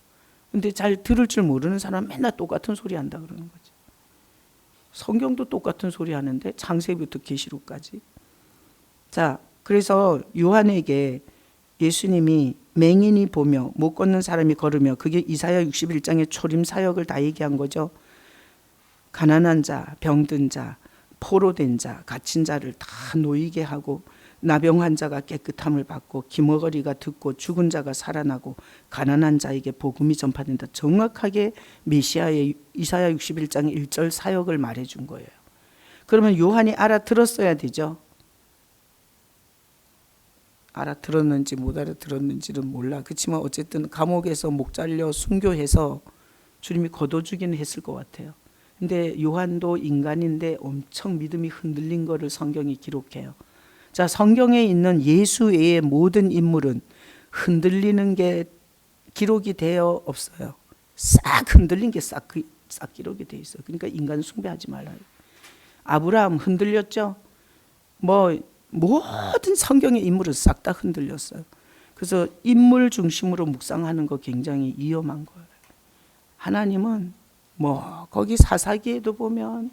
근데 잘 들을 줄 모르는 사람 맨날 똑같은 소리 한다 그러는 거지. 성경도 똑같은 소리 하는데 창세기부터 계시록까지. 자, 그래서 요한에게 예수님이 맹인이 보며 못 걷는 사람이 걸으며, 그게 이사야 61장의 초림 사역을 다 얘기한 거죠. 가난한 자, 병든 자, 포로된 자, 갇힌 자를 다 놓이게 하고, 나병 환자가 깨끗함을 받고, 기머거리가 듣고, 죽은 자가 살아나고, 가난한 자에게 복음이 전파된다. 정확하게 메시아의 이사야 61장 1절 사역을 말해준 거예요. 그러면 요한이 알아들었어야 되죠. 알아들었는지 못 알아들었는지는 몰라. 그렇지만 어쨌든 감옥에서 목 잘려 순교해서 주님이 거둬주기는 했을 것 같아요. 근데 요한도 인간인데 엄청 믿음이 흔들린 거를 성경이 기록해요. 자, 성경에 있는 예수 외의 모든 인물은 흔들리는 게 기록이 되어 없어요. 싹 흔들린 게 싹 기록이 되어 있어요. 그러니까 인간 숭배하지 말아요. 아브라함 흔들렸죠. 모든 성경의 인물은 싹 다 흔들렸어요. 그래서 인물 중심으로 묵상하는 거 굉장히 위험한 거예요. 하나님은 거기 사사기에도 보면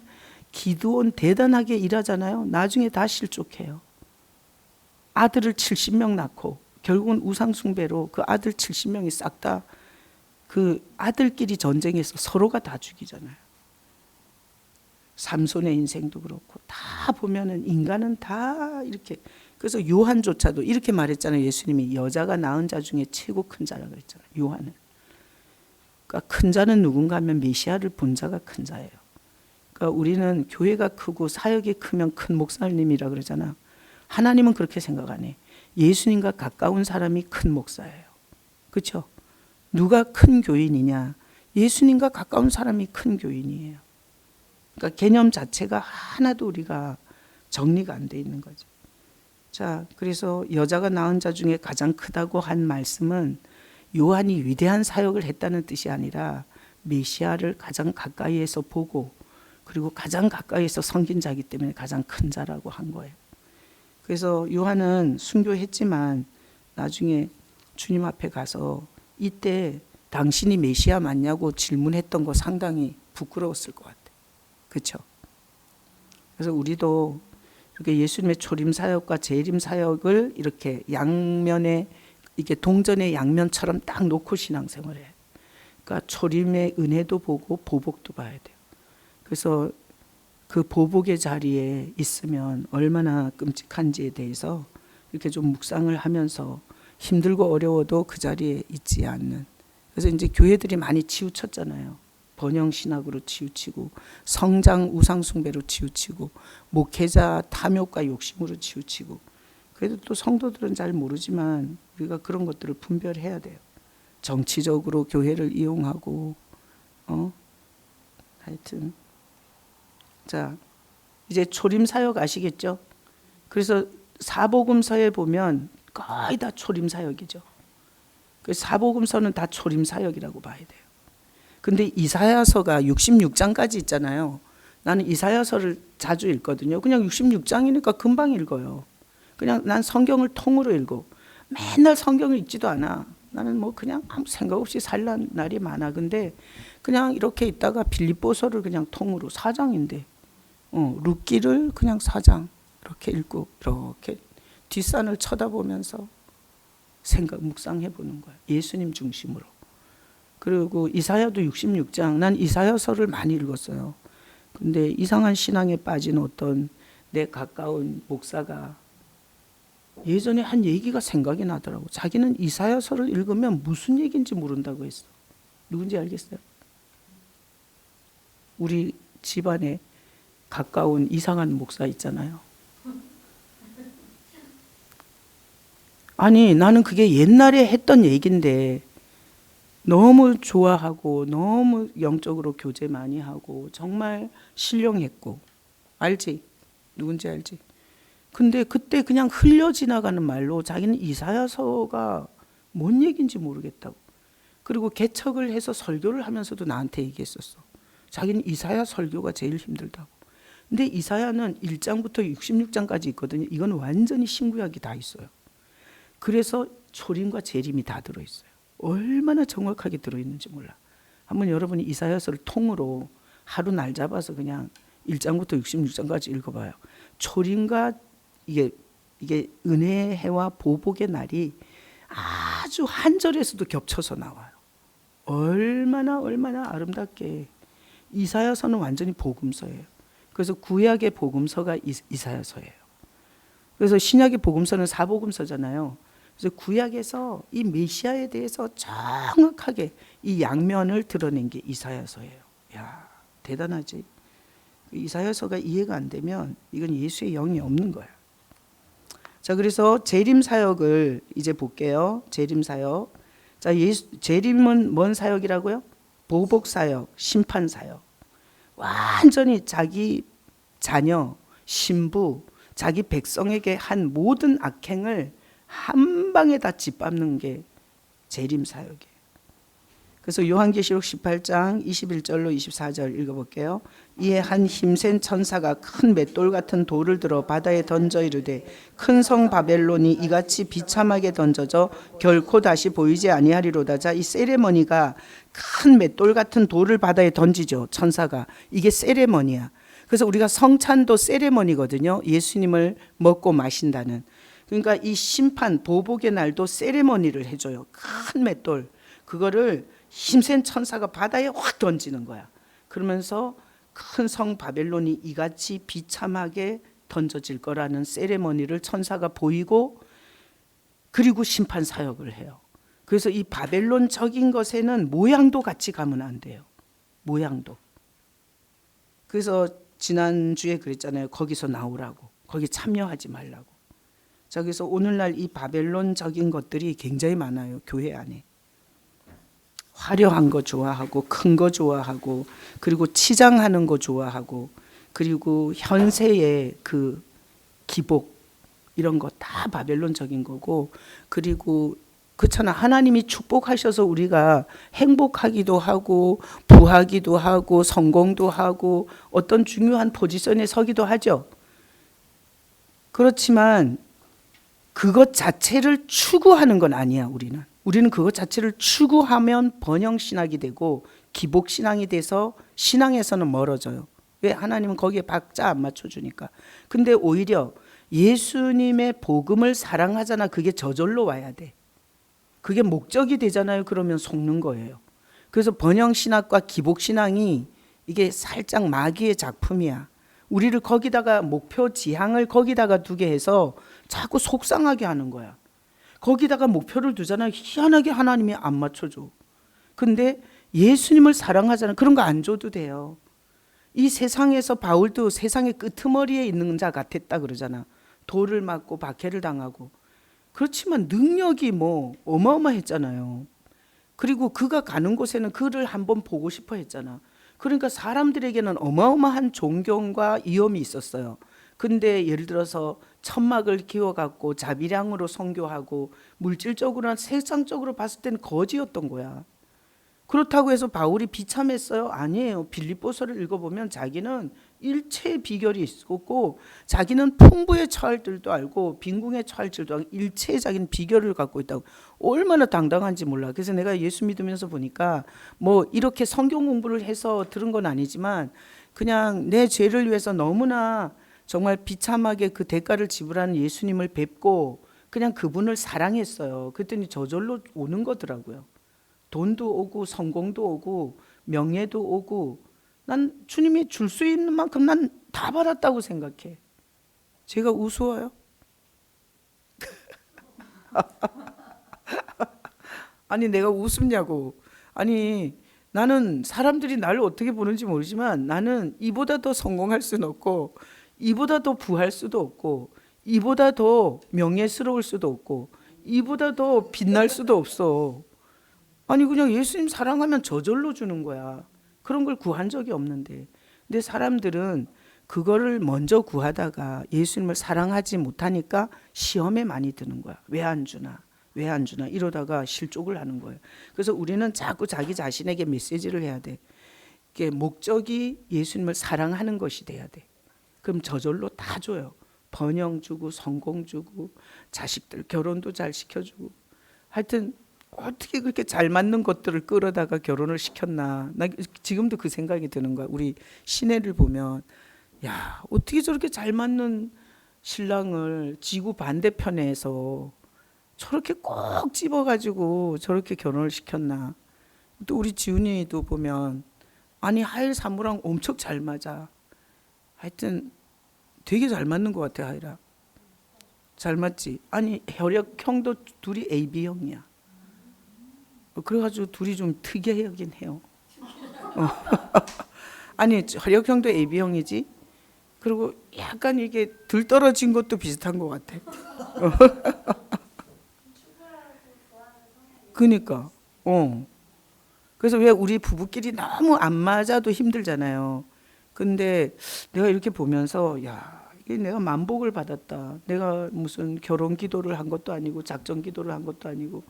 기드온 대단하게 일하잖아요. 나중에 다 실족해요. 아들을 70명 낳고 결국은 우상 숭배로 그 아들 70명이 싹 다 그 아들끼리 전쟁해서 서로가 다 죽이잖아요. 삼손의 인생도 그렇고 다 보면은 인간은 다 이렇게. 그래서 요한조차도 이렇게 말했잖아요. 예수님이 여자가 낳은 자 중에 최고 큰 자라고 그랬잖아요. 요한은. 그러니까 큰 자는 누군가 하면 메시아를 본 자가 큰 자예요. 그러니까 우리는 교회가 크고 사역이 크면 큰 목사님이라 그러잖아. 하나님은 그렇게 생각 안 해. 예수님과 가까운 사람이 큰 목사예요. 그렇죠? 누가 큰 교인이냐? 예수님과 가까운 사람이 큰 교인이에요. 그러니까 개념 자체가 하나도 우리가 정리가 안 돼 있는 거죠. 자, 그래서 여자가 낳은 자 중에 가장 크다고 한 말씀은 요한이 위대한 사역을 했다는 뜻이 아니라 메시아를 가장 가까이에서 보고 그리고 가장 가까이에서 섬긴 자이기 때문에 가장 큰 자라고 한 거예요. 그래서 요한은 순교했지만 나중에 주님 앞에 가서 이때 당신이 메시아 맞냐고 질문했던 거 상당히 부끄러웠을 것 같아요. 그렇죠? 그래서 우리도 이렇게 예수님의 초림 사역과 재림 사역을 이렇게 양면에 이게 동전의 양면처럼 딱 놓고 신앙생활을 해요. 그러니까 초림의 은혜도 보고 보복도 봐야 돼요. 그래서 그 보복의 자리에 있으면 얼마나 끔찍한지에 대해서 이렇게 좀 묵상을 하면서 힘들고 어려워도 그 자리에 있지 않는. 그래서 이제 교회들이 많이 치우쳤잖아요. 번영 신학으로 치우치고 성장 우상 숭배로 치우치고 목회자 탐욕과 욕심으로 치우치고. 그래도 또 성도들은 잘 모르지만 우리가 그런 것들을 분별해야 돼요. 정치적으로 교회를 이용하고 하여튼 자 이제 초림 사역 아시겠죠? 그래서 사복음서에 보면 거의 다 초림 사역이죠. 그 사복음서는 다 초림 사역이라고 봐야 돼요. 근데 이사야서가 66장까지 있잖아요. 나는 이사야서를 자주 읽거든요. 그냥 66장이니까 금방 읽어요. 그냥 난 성경을 통으로 읽고 맨날 성경을 읽지도 않아. 나는 뭐 그냥 아무 생각 없이 살란 날이 많아. 근데 그냥 이렇게 있다가 빌립보서를 그냥 통으로 4장인데 룻기를 그냥 4장 이렇게 읽고 이렇게 뒷산을 쳐다보면서 묵상해 보는 거야. 예수님 중심으로. 그리고 이사야도 66장. 난 이사야서를 많이 읽었어요. 근데 이상한 신앙에 빠진 어떤 내 가까운 목사가 예전에 한 얘기가 생각이 나더라고. 자기는 이사야서를 읽으면 무슨 얘기인지 모른다고 했어. 누군지 알겠어요? 우리 집안에 가까운 이상한 목사 있잖아요. 아니 나는 그게 옛날에 했던 얘기인데 너무 좋아하고 너무 영적으로 교제 많이 하고 정말 신령했고 알지? 누군지 알지? 근데 그때 그냥 흘려 지나가는 말로 자기는 이사야서가 뭔 얘기인지 모르겠다고. 그리고 개척을 해서 설교를 하면서도 나한테 얘기했었어. 자기는 이사야 설교가 제일 힘들다고. 근데 이사야는 1장부터 66장까지 있거든요. 이건 완전히 신구약이 다 있어요. 그래서 초림과 재림이 다 들어있어요. 얼마나 정확하게 들어있는지 몰라. 한번 여러분이 이사야서를 통으로 하루 날 잡아서 그냥 1장부터 66장까지 읽어봐요. 초림과 이게 은혜의 해와 보복의 날이 아주 한 절에서도 겹쳐서 나와요. 얼마나 아름답게. 이사야서는 완전히 복음서예요. 그래서 구약의 복음서가 이사야서예요. 그래서 신약의 복음서는 사복음서잖아요. 그래서 구약에서 이 메시아에 대해서 정확하게 이 양면을 드러낸 게 이사야서예요. 야, 대단하지. 이사야서가 이해가 안 되면 이건 예수의 영이 없는 거야. 자, 그래서 재림 사역을 이제 볼게요. 재림 사역. 자, 재림은 뭔 사역이라고요? 보복 사역, 심판 사역. 완전히 자기 자녀, 신부, 자기 백성에게 한 모든 악행을 한 방에 다 짓밟는 게 재림 사역이에요. 그래서 요한계시록 18장 21절로 24절 읽어볼게요. 이에 한 힘센 천사가 큰 맷돌 같은 돌을 들어 바다에 던져 이르되 큰 성 바벨론이 이같이 비참하게 던져져 결코 다시 보이지 아니하리로다. 자, 이 세레머니가 큰 맷돌 같은 돌을 바다에 던지죠. 천사가. 이게 세레머니야. 그래서 우리가 성찬도 세레머니거든요. 예수님을 먹고 마신다는. 그러니까 이 심판 보복의 날도 세레머니를 해줘요. 큰 맷돌. 그거를 힘센 천사가 바다에 확 던지는 거야. 그러면서 큰 성 바벨론이 이같이 비참하게 던져질 거라는 세레머니를 천사가 보이고 그리고 심판 사역을 해요. 그래서 이 바벨론적인 것에는 모양도 같이 가면 안 돼요. 모양도. 그래서 지난주에 그랬잖아요. 거기서 나오라고. 거기 참여하지 말라고. 자, 그래서 오늘날 이 바벨론적인 것들이 굉장히 많아요. 교회 안에. 화려한 거 좋아하고 큰 거 좋아하고 그리고 치장하는 거 좋아하고 그리고 현세의 그 기복 이런 거 다 바벨론적인 거고 그리고 그렇잖아. 하나님이 축복하셔서 우리가 행복하기도 하고 부하기도 하고 성공도 하고 어떤 중요한 포지션에 서기도 하죠. 그렇지만 그것 자체를 추구하는 건 아니야. 우리는 그것 자체를 추구하면 번영신학이 되고 기복신앙이 돼서 신앙에서는 멀어져요. 왜? 하나님은 거기에 박자 안 맞춰주니까. 근데 오히려 예수님의 복음을 사랑하잖아. 그게 저절로 와야 돼. 그게 목적이 되잖아요. 그러면 속는 거예요. 그래서 번영신학과 기복신앙이 이게 살짝 마귀의 작품이야. 우리를 거기다가 목표 지향을 거기다가 두게 해서 자꾸 속상하게 하는 거야. 거기다가 목표를 두잖아. 희한하게 하나님이 안 맞춰줘. 근데 예수님을 사랑하잖아. 그런 거 안 줘도 돼요. 이 세상에서 바울도 세상의 끄트머리에 있는 자 같았다 그러잖아. 돌을 맞고 박해를 당하고. 그렇지만 능력이 뭐 어마어마했잖아요. 그리고 그가 가는 곳에는 그를 한번 보고 싶어 했잖아. 그러니까 사람들에게는 어마어마한 존경과 위엄이 있었어요. 근데 예를 들어서 천막을 키워갖고 자비량으로 선교하고 물질적으로나 세상적으로 봤을 때는 거지였던 거야. 그렇다고 해서 바울이 비참했어요? 아니에요. 빌립보서를 읽어보면 자기는 일체의 비결이 있었고 자기는 풍부에 처할 줄도 알고 빈궁에 처할 줄도 알고 일체의 자기는 비결을 갖고 있다고. 얼마나 당당한지 몰라. 그래서 내가 예수 믿으면서 보니까 뭐 이렇게 성경 공부를 해서 들은 건 아니지만 그냥 내 죄를 위해서 너무나 정말 비참하게 그 대가를 지불하는 예수님을 뵙고 그냥 그분을 사랑했어요. 그랬더니 저절로 오는 거더라고요. 돈도 오고 성공도 오고 명예도 오고 난 주님이 줄 수 있는 만큼 난 다 받았다고 생각해. 제가 우스워요? 아니 내가 우습냐고. 아니 나는 사람들이 나를 어떻게 보는지 모르지만 나는 이보다 더 성공할 수는 없고 이보다 더 부할 수도 없고 이보다 더 명예스러울 수도 없고 이보다 더 빛날 수도 없어. 아니 그냥 예수님 사랑하면 저절로 주는 거야. 그런 걸 구한 적이 없는데. 근데 사람들은 그거를 먼저 구하다가 예수님을 사랑하지 못하니까 시험에 많이 드는 거야. 왜 안 주나? 왜 안 주나? 이러다가 실족을 하는 거예요. 그래서 우리는 자꾸 자기 자신에게 메시지를 해야 돼. 이게 목적이 예수님을 사랑하는 것이 돼야 돼. 그럼 저절로 다 줘요. 번영 주고 성공 주고 자식들 결혼도 잘 시켜주고. 하여튼 어떻게 그렇게 잘 맞는 것들을 끌어다가 결혼을 시켰나. 나 지금도 그 생각이 드는 거야. 우리 시내를 보면 야 어떻게 저렇게 잘 맞는 신랑을 지구 반대편에서 저렇게 꼭 집어가지고 저렇게 결혼을 시켰나. 또 우리 지훈이도 보면 아니 하일 사무랑 엄청 잘 맞아. 하여튼 되게 잘 맞는 것 같아. 하일아 잘 맞지. 아니 혈액형도 둘이 AB형이야. 그래가지고 둘이 좀 특이하긴 해요. 아니 혈액형도 AB형이지. 그리고 약간 이게 들떨어진 것도 비슷한 것 같아. 그러니까 그래서 왜 우리 부부끼리 너무 안 맞아도 힘들잖아요. 근데 내가 이렇게 보면서 야 이게 내가 만복을 받았다. 내가 무슨 결혼 기도를 한 것도 아니고 작전 기도를 한 것도 아니고.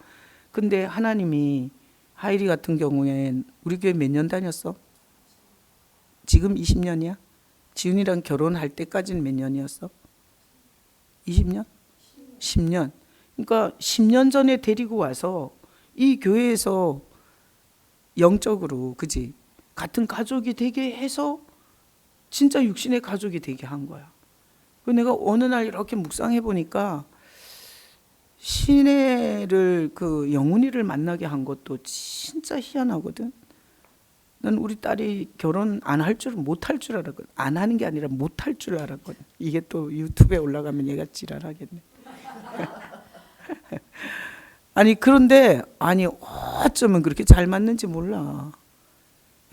근데 하나님이 하일이 같은 경우엔 우리 교회 몇 년 다녔어? 지금 20년이야? 지훈이랑 결혼할 때까지는 몇 년이었어? 20년? 10년. 그러니까 10년 전에 데리고 와서 이 교회에서 영적으로 그지? 같은 가족이 되게 해서 진짜 육신의 가족이 되게 한 거야. 내가 어느 날 이렇게 묵상해 보니까 시내를 그 영훈이를 만나게 한 것도 진짜 희한하거든. 난 우리 딸이 결혼 안 할 줄 못할 줄 알았거든. 안 하는 게 아니라 못할 줄 알았거든. 이게 또 유튜브에 올라가면 얘가 지랄하겠네. 아니 그런데 아니 어쩌면 그렇게 잘 맞는지 몰라.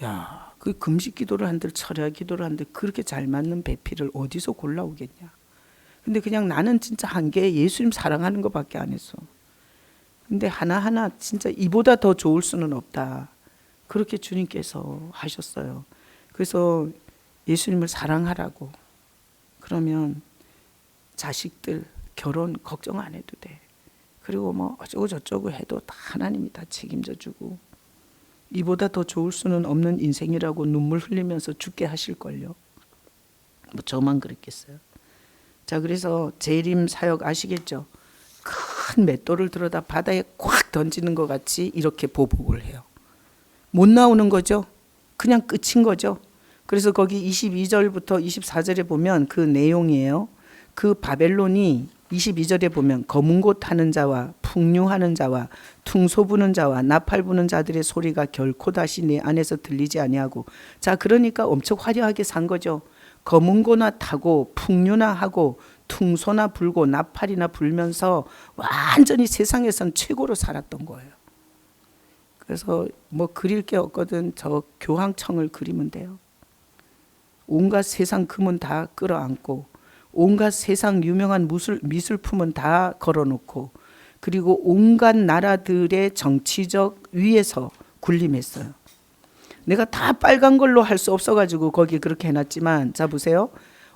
야, 그 금식 기도를 한들 철야 기도를 한들 그렇게 잘 맞는 배필을 어디서 골라오겠냐. 근데 그냥 나는 진짜 한 게 예수님 사랑하는 것밖에 안 했어. 근데 하나하나 진짜 이보다 더 좋을 수는 없다. 그렇게 주님께서 하셨어요. 그래서 예수님을 사랑하라고. 그러면 자식들 결혼 걱정 안 해도 돼. 그리고 뭐 어쩌고 저쩌고 해도 다 하나님이 다 책임져 주고 이보다 더 좋을 수는 없는 인생이라고 눈물 흘리면서 죽게 하실걸요. 뭐 저만 그랬겠어요. 자, 그래서 재림 사역 아시겠죠? 큰 맷돌을 들어다 바다에 꽉 던지는 것 같이 이렇게 보복을 해요. 못 나오는 거죠. 그냥 끝인 거죠. 그래서 거기 22절부터 24절에 보면 그 내용이에요. 그 바벨론이 22절에 보면 검은 곳 하는 자와 풍류하는 자와 퉁소 부는 자와 나팔 부는 자들의 소리가 결코 다시 내 안에서 들리지 아니하고. 자, 그러니까 엄청 화려하게 산 거죠. 검은고나 타고 풍류나 하고 퉁소나 불고 나팔이나 불면서 완전히 세상에선 최고로 살았던 거예요. 그래서 뭐 그릴 게 없거든 저 교황청을 그리면 돼요. 온갖 세상 금은 다 끌어안고 온갖 세상 유명한 미술품은 다 걸어놓고 그리고 온갖 나라들의 정치적 위에서 군림했어요. 내가 다 빨간 걸로 할 수 없어가지고 거기 그렇게 해놨지만 자 보세요.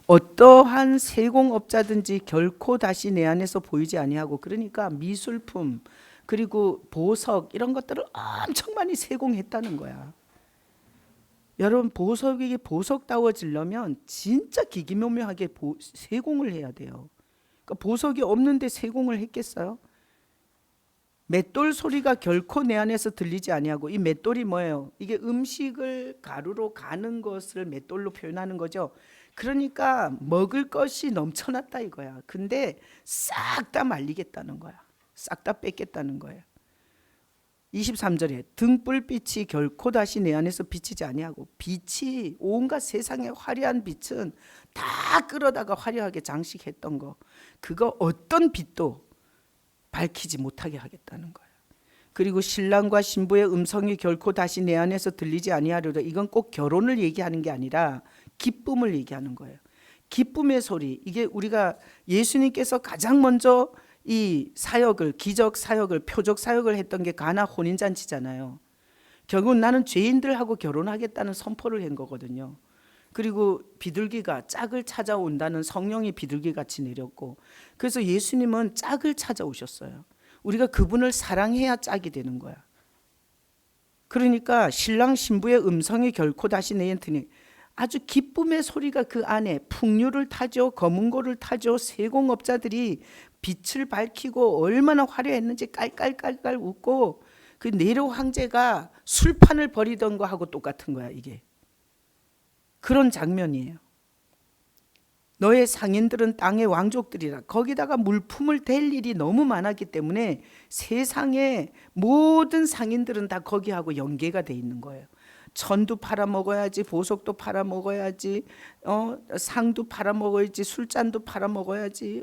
어떠한 세공업자든지 결코 다시 내 안에서 보이지 아니하고 그러니까 미술품 그리고 보석 이런 것들을 엄청 많이 세공했다는 거야. 여러분 보석이 보석다워지려면 진짜 기기묘묘하게 세공을 해야 돼요. 그러니까 보석이 없는데 세공을 했겠어요? 맷돌 소리가 결코 내 안에서 들리지 아니하고 이 맷돌이 뭐예요? 이게 음식을 가루로 가는 것을 맷돌로 표현하는 거죠. 그러니까 먹을 것이 넘쳐났다 이거야. 근데 싹 다 말리겠다는 거야. 싹 다 뺏겠다는 거예요. 23절에 등불빛이 결코 다시 내 안에서 비치지 아니하고 빛이 온갖 세상의 화려한 빛은 다 끌어다가 화려하게 장식했던 거 그거 어떤 빛도 밝히지 못하게 하겠다는 거예요. 그리고 신랑과 신부의 음성이 결코 다시 내 안에서 들리지 아니하리라. 이건 꼭 결혼을 얘기하는 게 아니라 기쁨을 얘기하는 거예요. 기쁨의 소리. 이게 우리가 예수님께서 가장 먼저 이 사역을 기적 사역을 표적 사역을 했던 게 가나 혼인잔치잖아요. 결국 나는 죄인들하고 결혼하겠다는 선포를 한 거거든요. 그리고 비둘기가 짝을 찾아온다는 성령이 비둘기같이 내렸고 그래서 예수님은 짝을 찾아오셨어요. 우리가 그분을 사랑해야 짝이 되는 거야. 그러니까 신랑 신부의 음성이 결코 다시 내한테니 아주 기쁨의 소리가 그 안에 풍류를 타죠. 검은고를 타죠. 세공업자들이 빛을 밝히고 얼마나 화려했는지 깔깔깔깔 웃고 그 네로 황제가 술판을 벌이던 거하고 똑같은 거야 이게. 그런 장면이에요. 너의 상인들은 땅의 왕족들이라. 거기다가 물품을 댈 일이 너무 많았기 때문에 세상의 모든 상인들은 다 거기하고 연계가 돼 있는 거예요. 천도 팔아먹어야지, 보석도 팔아먹어야지, 상도 팔아먹어야지, 술잔도 팔아먹어야지.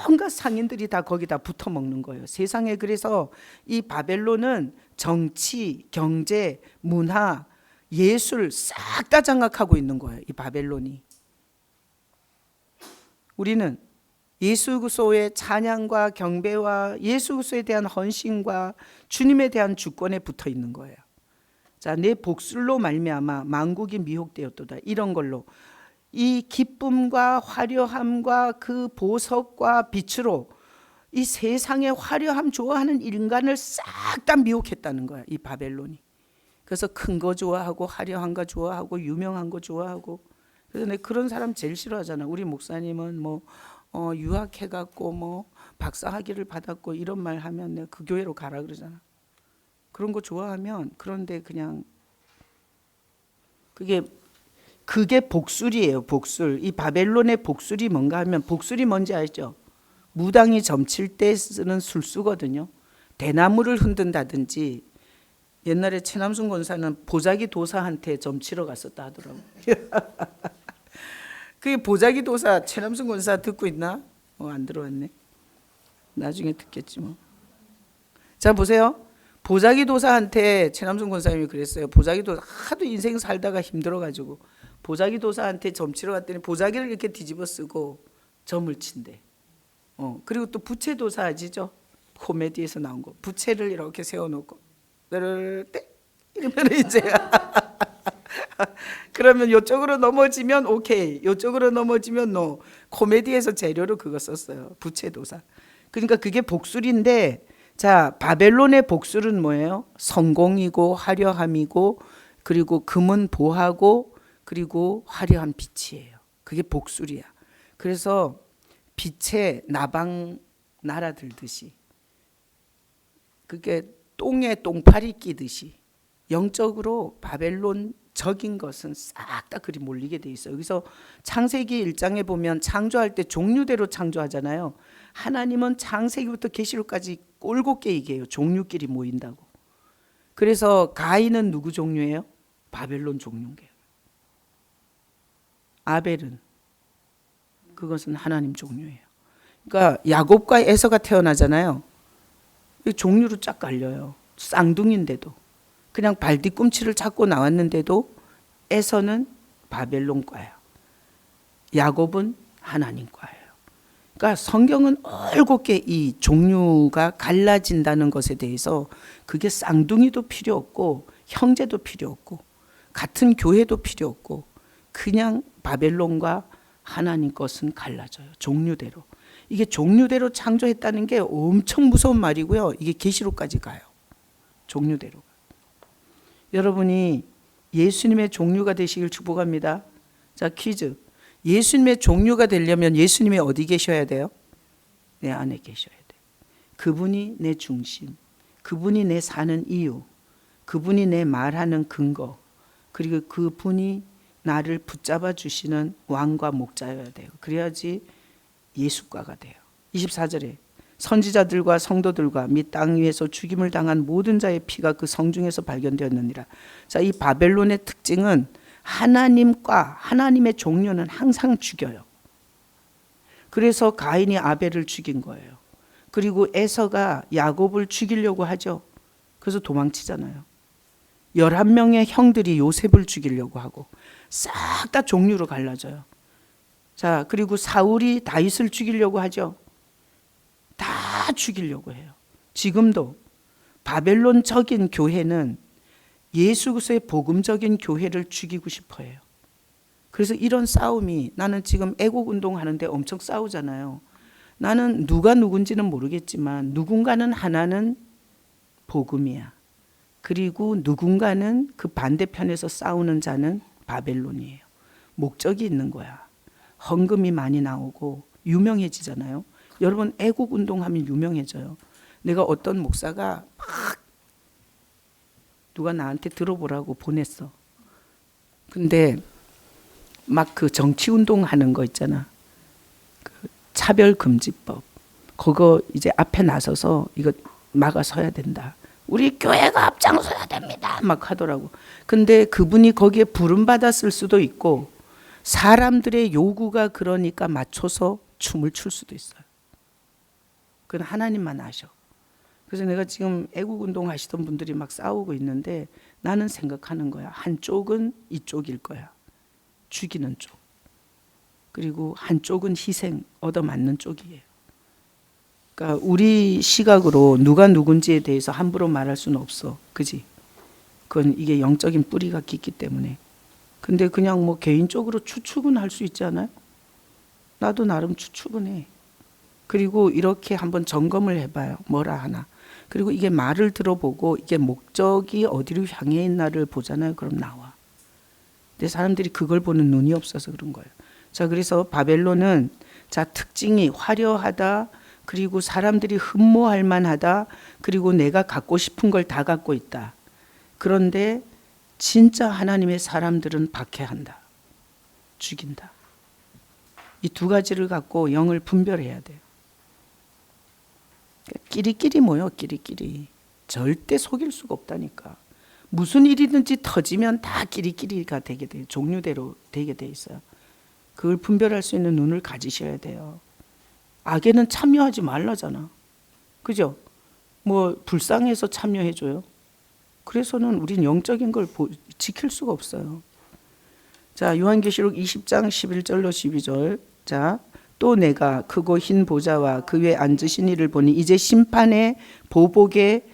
온갖 상인들이 다 거기다 붙어먹는 거예요. 세상에. 그래서 이 바벨론은 정치, 경제, 문화, 예술 싹 다 장악하고 있는 거예요. 이 바벨론이. 우리는 예수 그리스도의 찬양과 경배와 예수 그리스도에 대한 헌신과 주님에 대한 주권에 붙어 있는 거예요. 자, 내 복술로 말미암아 만국이 미혹되었도다. 이런 걸로 이 기쁨과 화려함과 그 보석과 빛으로 이 세상의 화려함 좋아하는 인간을 싹 다 미혹했다는 거야. 이 바벨론이. 그래서 큰 거 좋아하고 화려한 거 좋아하고 유명한 거 좋아하고. 그래서 내가 그런 사람 제일 싫어하잖아. 우리 목사님은 뭐 유학해갖고 뭐 박사학위를 받았고 이런 말 하면 내가 그 교회로 가라 그러잖아. 그런 거 좋아하면 그런데 그냥 그게 복술이에요. 복술. 이 바벨론의 복술이 뭔가 하면 복술이 뭔지 알죠? 무당이 점칠 때 쓰는 술수거든요. 대나무를 흔든다든지 옛날에 최남순 권사는 보자기 도사한테 점치러 갔었다 하더라고요. 그게 보자기 도사 최남순 권사 듣고 있나? 안 들어왔네. 나중에 듣겠지 뭐. 자 보세요. 보자기 도사한테 최남순 권사님이 그랬어요. 보자기 도사 하도 인생 살다가 힘들어가지고 보자기 도사한테 점치러 갔더니 보자기를 이렇게 뒤집어 쓰고 점을 친대. 그리고 또 부채 도사 아시죠? 코미디에서 나온 거. 부채를 이렇게 세워놓고 때 이러면 이제 그러면 이쪽으로 넘어지면 오케이, 이쪽으로 넘어지면 노. 코미디에서 재료로 그거 썼어요. 부채 도사. 그러니까 그게 복술인데, 자 바벨론의 복술은 뭐예요? 성공이고 화려함이고 그리고 금은 보하고 그리고 화려한 빛이에요. 그게 복술이야. 그래서 빛의 나방 날아들듯이 그게 똥에 똥파리 끼듯이 영적으로 바벨론적인 것은 싹 다 그리 몰리게 돼 있어요. 여기서 창세기 1장에 보면 창조할 때 종류대로 창조하잖아요. 하나님은 창세기부터 계시록까지 꼴곱게 얘기해요. 종류끼리 모인다고. 그래서 가인은 누구 종류예요? 바벨론 종류예요. 아벨은 그것은 하나님 종류예요. 그러니까 야곱과 에서가 태어나잖아요. 종류로 쫙 갈려요. 쌍둥이인데도 그냥 발뒤꿈치를 잡고 나왔는데도 에서는 바벨론과예요. 야곱은 하나님과예요. 그러니까 성경은 올곧게 이 종류가 갈라진다는 것에 대해서 그게 쌍둥이도 필요 없고 형제도 필요 없고 같은 교회도 필요 없고 그냥 바벨론과 하나님 것은 갈라져요. 종류대로. 이게 종류대로 창조했다는 게 엄청 무서운 말이고요. 이게 계시록까지 가요. 종류대로. 여러분이 예수님의 종류가 되시길 축복합니다. 자, 퀴즈. 예수님의 종류가 되려면 예수님이 어디 계셔야 돼요? 내 안에 계셔야 돼요. 그분이 내 중심, 그분이 내 사는 이유, 그분이 내 말하는 근거, 그리고 그분이 나를 붙잡아 주시는 왕과 목자여야 돼요. 그래야지 예수과가 돼요. 24절에 선지자들과 성도들과 및 땅 위에서 죽임을 당한 모든 자의 피가 그 성중에서 발견되었느니라. 자, 이 바벨론의 특징은 하나님과 하나님의 종류는 항상 죽여요. 그래서 가인이 아벨을 죽인 거예요. 그리고 에서가 야곱을 죽이려고 하죠. 그래서 도망치잖아요. 11명의 형들이 요셉을 죽이려고 하고 싹 다 종류로 갈라져요. 자, 그리고 사울이 다윗을 죽이려고 하죠. 다 죽이려고 해요. 지금도 바벨론적인 교회는 예수 그리스도의 복음적인 교회를 죽이고 싶어 해요. 그래서 이런 싸움이, 나는 지금 애국 운동하는데 엄청 싸우잖아요. 나는 누가 누군지는 모르겠지만 누군가는 하나는 복음이야. 그리고 누군가는 그 반대편에서 싸우는 자는 바벨론이에요. 목적이 있는 거야. 헌금이 많이 나오고 유명해지잖아요. 여러분 애국 운동하면 유명해져요. 내가 어떤 목사가 막 누가 나한테 들어보라고 보냈어. 근데 막 그 정치 운동하는 거 있잖아. 그 차별금지법. 그거 이제 앞에 나서서 이거 막아서야 된다. 우리 교회가 앞장서야 됩니다. 막 하더라고. 근데 그분이 거기에 부름받았을 수도 있고 사람들의 요구가 그러니까 맞춰서 춤을 출 수도 있어요. 그건 하나님만 아셔. 그래서 내가 지금 애국운동 하시던 분들이 막 싸우고 있는데 나는 생각하는 거야. 한쪽은 이쪽일 거야. 죽이는 쪽. 그리고 한쪽은 희생, 얻어맞는 쪽이에요. 그러니까 우리 시각으로 누가 누군지에 대해서 함부로 말할 수는 없어. 그지? 그건 이게 영적인 뿌리가 깊기 때문에. 근데 그냥 뭐 개인적으로 추측은 할 수 있지 않아요? 나도 나름 추측은 해. 그리고 이렇게 한번 점검을 해봐요. 뭐라 하나. 그리고 이게 말을 들어보고 이게 목적이 어디로 향해 있나를 보잖아요. 그럼 나와. 근데 사람들이 그걸 보는 눈이 없어서 그런 거예요. 자, 그래서 바벨론은 자 특징이 화려하다. 그리고 사람들이 흠모할 만하다. 그리고 내가 갖고 싶은 걸 다 갖고 있다. 그런데 진짜 하나님의 사람들은 박해한다. 죽인다. 이 두 가지를 갖고 영을 분별해야 돼요. 끼리끼리 모여 끼리끼리. 절대 속일 수가 없다니까. 무슨 일이든지 터지면 다 끼리끼리가 되게 돼요. 종류대로 되게 돼 있어요. 그걸 분별할 수 있는 눈을 가지셔야 돼요. 악에는 참여하지 말라잖아. 그죠? 뭐 불쌍해서 참여해줘요. 그래서는 우린 영적인 걸 지킬 수가 없어요. 자, 요한계시록 20장 11절로 12절. 자, 또 내가 크고 흰 보좌와 그 위에 앉으신 이를 보니 이제 심판의 보복의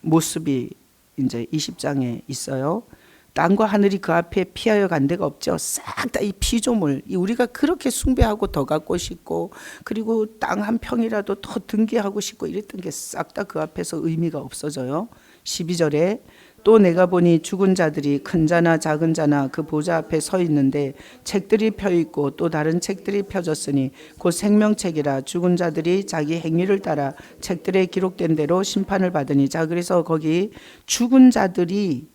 모습이 이제 20장에 있어요. 땅과 하늘이 그 앞에 피하여 간 데가 없죠. 싹 다 이 피조물, 우리가 그렇게 숭배하고 더 갖고 싶고 그리고 땅 한 평이라도 더 등기하고 싶고 이랬던 게 싹 다 그 앞에서 의미가 없어져요. 12절에 또 내가 보니 죽은 자들이 큰 자나 작은 자나 그 보좌 앞에 서 있는데 책들이 펴 있고 또 다른 책들이 펴졌으니 곧 생명책이라 죽은 자들이 자기 행위를 따라 책들에 기록된 대로 심판을 받으니. 자, 그래서 거기 죽은 자들이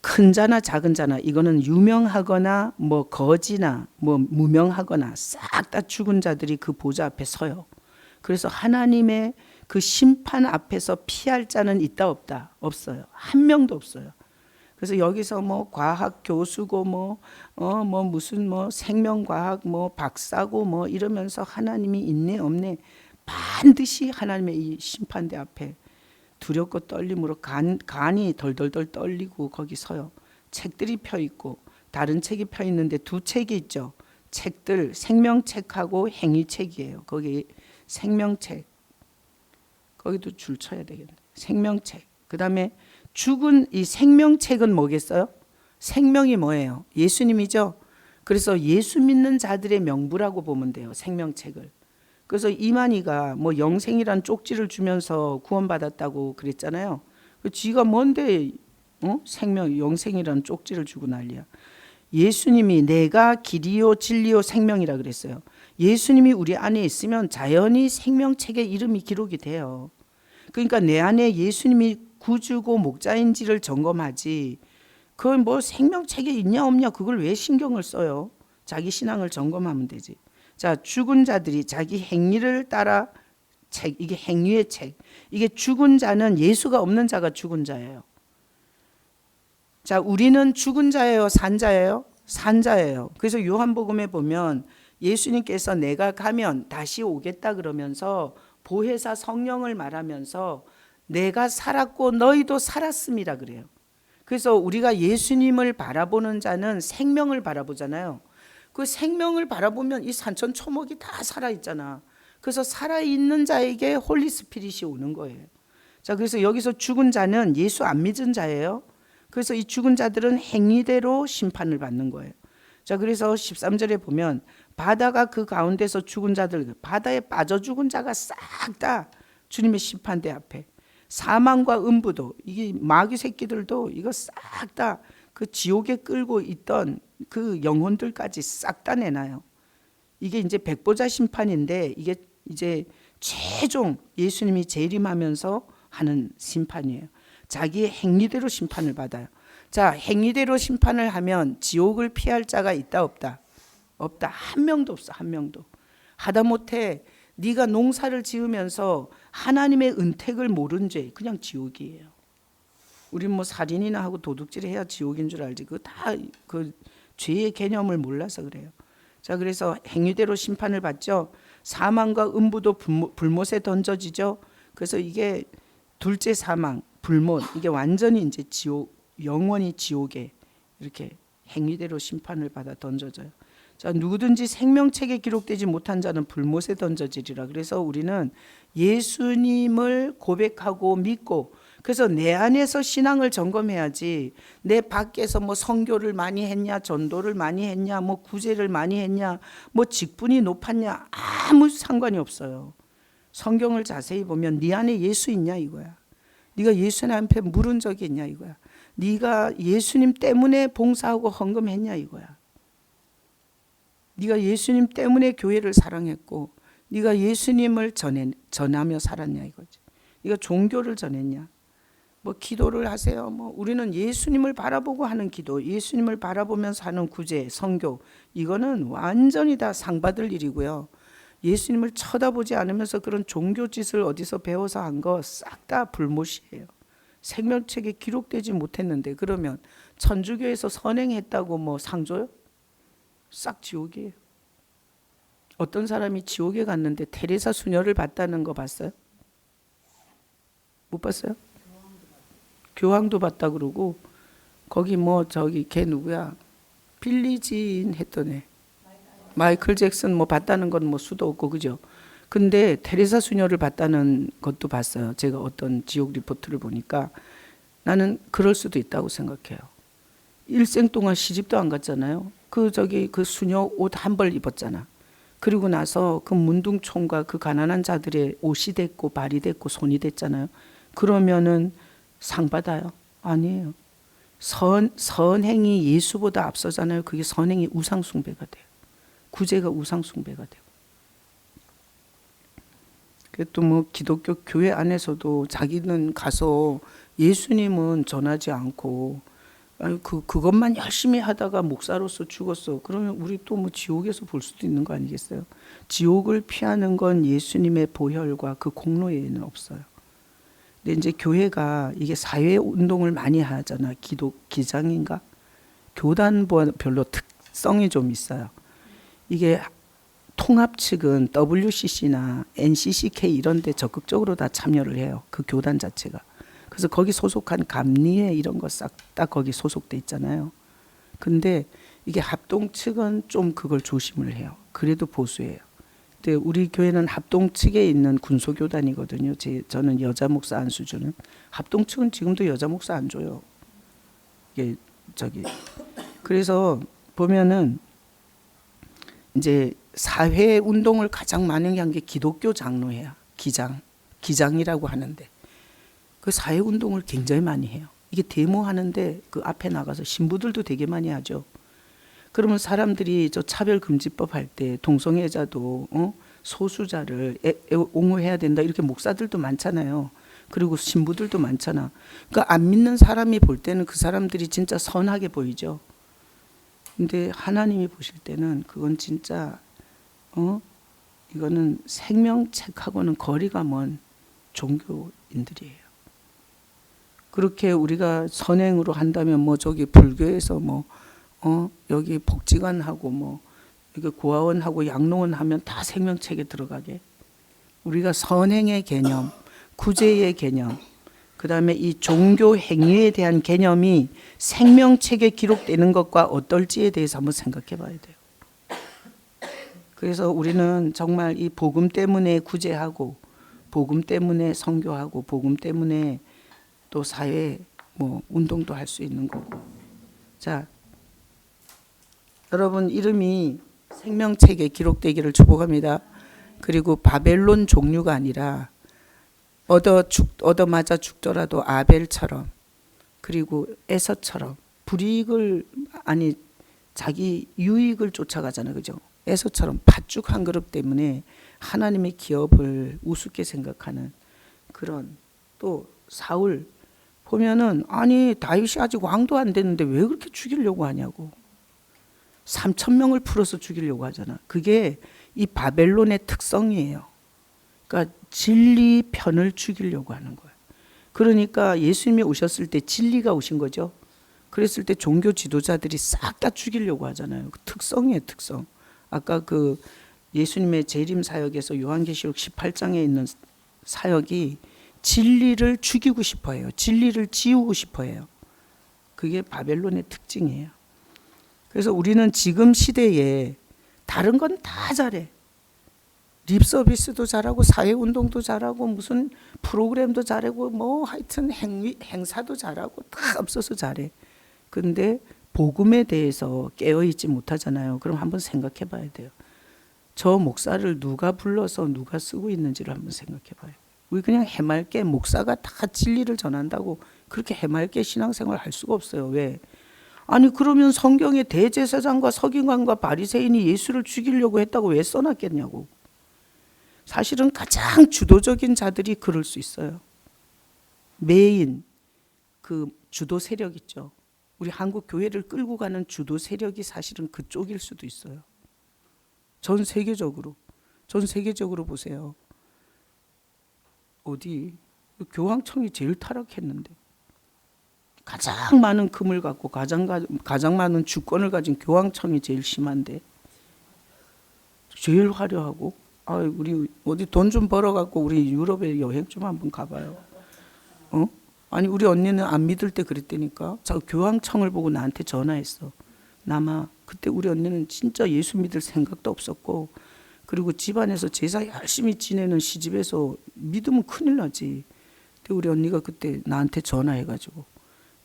큰 자나 작은 자나 이거는 유명하거나 뭐 거지나 뭐 무명하거나 싹 다 죽은 자들이 그 보좌 앞에 서요. 그래서 하나님의 그 심판 앞에서 피할 자는 있다 없다? 없어요. 한 명도 없어요. 그래서 여기서 뭐 과학 교수고 뭐 무슨 뭐 생명과학 뭐 박사고 뭐 이러면서 하나님이 있네 없네 반드시 하나님의 이 심판대 앞에 두렵고 떨림으로 간이 덜덜덜 떨리고 거기 서요. 책들이 펴 있고 다른 책이 펴 있는데 두 책이 있죠. 책들 생명책하고 행위책이에요. 거기 생명책 거기도 줄 쳐야 되겠네. 생명책. 그다음에 죽은 이 생명책은 뭐겠어요? 생명이 뭐예요? 예수님이죠. 그래서 예수 믿는 자들의 명부라고 보면 돼요. 생명책을. 그래서 이만희가 뭐 영생이란 쪽지를 주면서 구원받았다고 그랬잖아요. 지가 뭔데 생명 영생이란 쪽지를 주고 난리야. 예수님이 내가 길이요 진리요 생명이라 그랬어요. 예수님이 우리 안에 있으면 자연히 생명책에 이름이 기록이 돼요. 그러니까 내 안에 예수님이 구주고 목자인지를 점검하지 그건 뭐 생명책에 있냐 없냐 그걸 왜 신경을 써요. 자기 신앙을 점검하면 되지. 자, 죽은 자들이 자기 행위를 따라 책, 이게 행위의 책. 이게 죽은 자는 예수가 없는 자가 죽은 자예요. 자, 우리는 죽은 자예요, 산 자예요? 산 자예요. 그래서 요한복음에 보면 예수님께서 내가 가면 다시 오겠다 그러면서 보혜사 성령을 말하면서 내가 살았고 너희도 살았음이라 그래요. 그래서 우리가 예수님을 바라보는 자는 생명을 바라보잖아요. 그 생명을 바라보면 이 산천초목이 다 살아있잖아. 그래서 살아있는 자에게 홀리 스피릿이 오는 거예요. 자, 그래서 여기서 죽은 자는 예수 안 믿은 자예요. 그래서 이 죽은 자들은 행위대로 심판을 받는 거예요. 자, 그래서 13절에 보면 바다가 그 가운데서 죽은 자들, 바다에 빠져 죽은 자가 싹 다 주님의 심판대 앞에 사망과 음부도 이게 마귀 새끼들도 이거 싹 다 그 지옥에 끌고 있던 그 영혼들까지 싹 다 내놔요. 이게 이제 백보자 심판인데 이게 이제 최종 예수님이 재림하면서 하는 심판이에요. 자기의 행위대로 심판을 받아요. 자, 행위대로 심판을 하면 지옥을 피할 자가 있다 없다? 없다. 한 명도 없어. 한 명도. 하다못해 네가 농사를 지으면서 하나님의 은택을 모른 죄 그냥 지옥이에요. 우리 뭐 살인이나 하고 도둑질 해야 지옥인 줄 알지. 그 다 그 죄의 개념을 몰라서 그래요. 자, 그래서 행위대로 심판을 받죠. 사망과 음부도 불못에 던져지죠. 그래서 이게 둘째 사망, 불못 이게 완전히 이제 지옥, 영원히 지옥에 이렇게 행위대로 심판을 받아 던져져요. 자, 누구든지 생명책에 기록되지 못한 자는 불못에 던져지리라. 그래서 우리는 예수님을 고백하고 믿고 그래서 내 안에서 신앙을 점검해야지 내 밖에서 뭐 선교를 많이 했냐 전도를 많이 했냐 뭐 구제를 많이 했냐 뭐 직분이 높았냐 아무 상관이 없어요. 성경을 자세히 보면 네 안에 예수 있냐 이거야. 네가 예수님 앞에 물은 적이 있냐 이거야. 네가 예수님 때문에 봉사하고 헌금했냐 이거야. 네가 예수님 때문에 교회를 사랑했고 네가 예수님을 전하며 살았냐 이거지. 네가 종교를 전했냐. 뭐 기도를 하세요. 뭐 우리는 예수님을 바라보고 하는 기도, 예수님을 바라보면서 하는 구제, 선교 이거는 완전히 다 상 받을 일이고요. 예수님을 쳐다보지 않으면서 그런 종교 짓을 어디서 배워서 한 거 싹 다 불못이에요. 생명책에 기록되지 못했는데 그러면 천주교에서 선행했다고 뭐 상 줘요? 싹 지옥이에요. 어떤 사람이 지옥에 갔는데 테레사 수녀를 봤다는 거 봤어요? 못 봤어요? 교황도 봤다 그러고 거기 뭐 저기 걔 누구야? 빌리진 했던 애 마이클 잭슨 뭐 봤다는 건 뭐 수도 없고 그죠? 근데 테레사 수녀를 봤다는 것도 봤어요. 제가 어떤 지옥 리포트를 보니까 나는 그럴 수도 있다고 생각해요. 일생 동안 시집도 안 갔잖아요. 그 수녀 옷 한 벌 입었잖아. 그리고 나서 그 문둥총과 그 가난한 자들의 옷이 됐고 발이 됐고 손이 됐잖아요. 그러면은 상 받아요? 아니에요. 선행이 예수보다 앞서잖아요. 그게 선행이 우상숭배가 돼요. 구제가 우상숭배가 돼요. 또 뭐 기독교 교회 안에서도 자기는 가서 예수님은 전하지 않고 그것만 열심히 하다가 목사로서 죽었어. 그러면 우리 또 뭐 지옥에서 볼 수도 있는 거 근데 이제 교회가 이게 사회 운동을 많이 하잖아. 기장인가? 교단보다 별로 특성이 좀 있어요. 이게 통합 측은 WCC나 NCCK 이런 데 적극적으로 다 참여를 해요. 그 교단 자체가. 그래서 거기 소속한 감리회 이런 거 싹 다 거기 소속돼 있잖아요. 근데 이게 합동 측은 좀 그걸 조심을 해요. 그래도 보수예요. 근데 우리 교회는 합동 측에 있는 군소교단이거든요. 저는 여자 목사 안수주는. 합동 측은 지금도 여자 목사 안 줘요. 이게 그래서 보면은 이제 사회 운동을 가장 많이 한 게 기독교 장로예요. 기장이라고 하는데 그 사회 운동을 굉장히 많이 해요. 이게 데모하는데 그 앞에 나가서 신부들도 되게 많이 하죠. 그러면 사람들이 저 차별금지법 할 때 동성애자도 소수자를 옹호해야 된다 이렇게 목사들도 많잖아요. 그리고 신부들도 많잖아. 그러니까 안 믿는 사람이 볼 때는 그 사람들이 진짜 선하게 보이죠. 근데 하나님이 보실 때는 그건 진짜 이거는 생명책하고는 거리가 먼 종교인들이에요. 그렇게 우리가 선행으로 한다면 뭐 저기 불교에서 뭐 여기 복지관하고 뭐 이게 고아원하고 양로원 하면 다 생명책에 들어가게. 우리가 선행의 개념, 구제의 개념, 그다음에 이 종교 행위에 대한 개념이 생명책에 기록되는 것과 어떨지에 대해서 한번 생각해 봐야 돼요. 그래서 우리는 정말 이 복음 때문에 구제하고 복음 때문에 선교하고 복음 때문에 또 사회 뭐 운동도 할 수 있는 거고. 자, 여러분 이름이 생명책에 기록되기를 축복합니다. 그리고 바벨론 종류가 아니라 얻어맞아 죽더라도 아벨처럼 그리고 에서처럼 불이익을 아니 자기 유익을 쫓아가잖아요. 그죠? 에서처럼 팥죽 한 그릇 때문에 하나님의 기업을 우습게 생각하는 그런. 또 사울 보면은 아니 다윗이 아직 왕도 안 됐는데 왜 그렇게 죽이려고 하냐고. 3,000명을 풀어서 죽이려고 하잖아. 그게 이 바벨론의 특성이에요. 그러니까 진리 편을 죽이려고 하는 거예요. 그러니까 예수님이 오셨을 때 진리가 오신 거죠. 그랬을 때 종교 지도자들이 싹 다 죽이려고 하잖아요. 그 특성이에요, 특성. 아까 그 예수님의 재림 사역에서 요한계시록 18장에 있는 사역이 진리를 죽이고 싶어 해요. 진리를 지우고 싶어 해요. 그게 바벨론의 특징이에요. 그래서 우리는 지금 시대에 다른 건 다 잘해. 립 서비스도 잘하고 사회운동도 잘하고 무슨 프로그램도 잘하고 뭐 하여튼 행사도 잘하고 다 없어서 잘해. 근데 복음에 대해서 깨어있지 못하잖아요. 그럼 한번 생각해 봐야 돼요. 저 목사를 누가 불러서 누가 쓰고 있는지를 한번 생각해 봐요. 우리 그냥 해맑게 목사가 다 진리를 전한다고 그렇게 해맑게 신앙생활 할 수가 없어요. 왜? 아니 그러면 성경에 대제사장과 서기관과 바리새인이 예수를 죽이려고 했다고 왜 써놨겠냐고. 사실은 가장 주도적인 자들이 그럴 수 있어요. 메인 그 주도 세력 있죠. 우리 한국 교회를 끌고 가는 주도 세력이 사실은 그쪽일 수도 있어요. 전 세계적으로 보세요. 어디 교황청이 제일 타락했는데 가장 많은 금을 갖고 가장 많은 주권을 가진 교황청이 제일 심한데 제일 화려하고 우리 어디 돈 좀 벌어갖고 우리 유럽에 여행 좀 한번 가봐요. 아니 우리 언니는 안 믿을 때 그랬다니까. 저 교황청을 보고 나한테 전화했어. 남아 그때 우리 언니는 진짜 예수 믿을 생각도 없었고 그리고 집안에서 제사 열심히 지내는 시집에서 믿으면 큰일 나지. 근데 우리 언니가 그때 나한테 전화해가지고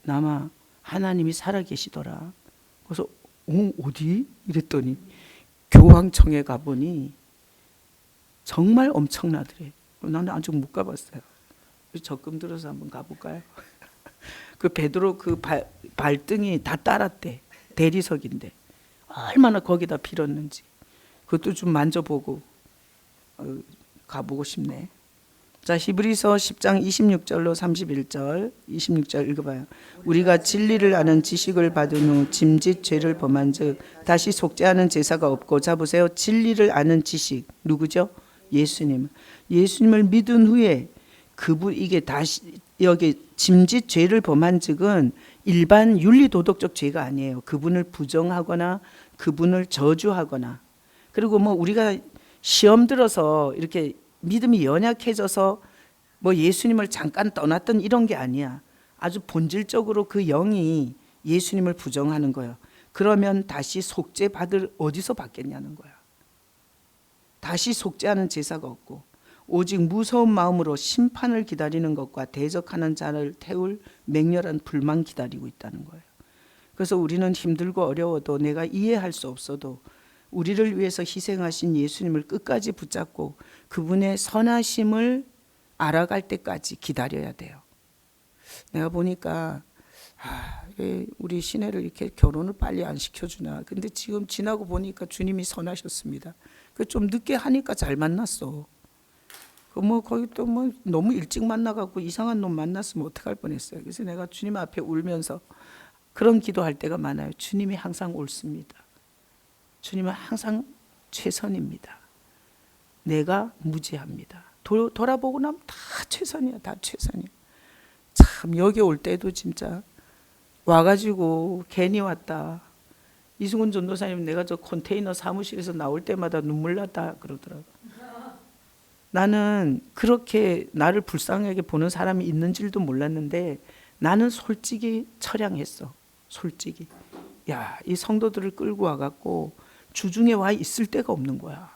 남아 하나님이 살아계시더라. 그래서 어디? 이랬더니 교황청에 가보니 정말 엄청나더래. 나는 아직 못 가봤어요. 적금 들어서 한번 가볼까요? 그 베드로 그 발등이 다 따랐대. 대리석인데 얼마나 거기다 빌었는지 그것도 좀 만져보고 가보고 싶네. 자, 히브리서 10장 26절로 31절 26절 읽어봐요. 우리가 진리를 아는 지식을 받은 후 짐짓 죄를 범한 즉 다시 속죄하는 제사가 없고. 자 보세요. 진리를 아는 지식 누구죠? 예수님을 믿은 후에 그분 이게 다시 여기 짐짓 죄를 범한즉은 일반 윤리 도덕적 죄가 아니에요. 그분을 부정하거나 그분을 저주하거나, 그리고 뭐 우리가 시험 들어서 이렇게 믿음이 연약해져서 뭐 예수님을 잠깐 떠났던 이런 게 아니야. 아주 본질적으로 그 영이 예수님을 부정하는 거예요. 그러면 다시 속죄 받을 어디서 받겠냐는 거야. 다시 속죄하는 제사가 없고 오직 무서운 마음으로 심판을 기다리는 것과 대적하는 자를 태울 맹렬한 불만 기다리고 있다는 거예요. 그래서 우리는 힘들고 어려워도 내가 이해할 수 없어도 우리를 위해서 희생하신 예수님을 끝까지 붙잡고 그분의 선하심을 알아갈 때까지 기다려야 돼요. 내가 보니까 왜 우리 시내를 이렇게 결혼을 빨리 안 시켜주나. 근데 지금 지나고 보니까 주님이 선하셨습니다. 좀 늦게 하니까 잘 만났어. 뭐 거기 또 뭐 너무 일찍 만나갖고 이상한 놈 만났으면 어떡할 뻔했어요. 그래서 내가 주님 앞에 울면서 그런 기도할 때가 많아요. 주님이 항상 옳습니다. 주님은 항상 최선입니다. 내가 무지합니다. 돌아보고 나면 다 최선이야. 다 최선이야. 참 여기 올 때도 진짜 와가지고 괜히 왔다. 이승훈 전도사님 내가 저 컨테이너 사무실에서 나올 때마다 눈물 났다 그러더라고. 나는 그렇게 나를 불쌍하게 보는 사람이 있는 줄도 몰랐는데 나는 솔직히 처량했어. 솔직히. 야, 이 성도들을 끌고 와갖고 주중에 와 있을 데가 없는 거야.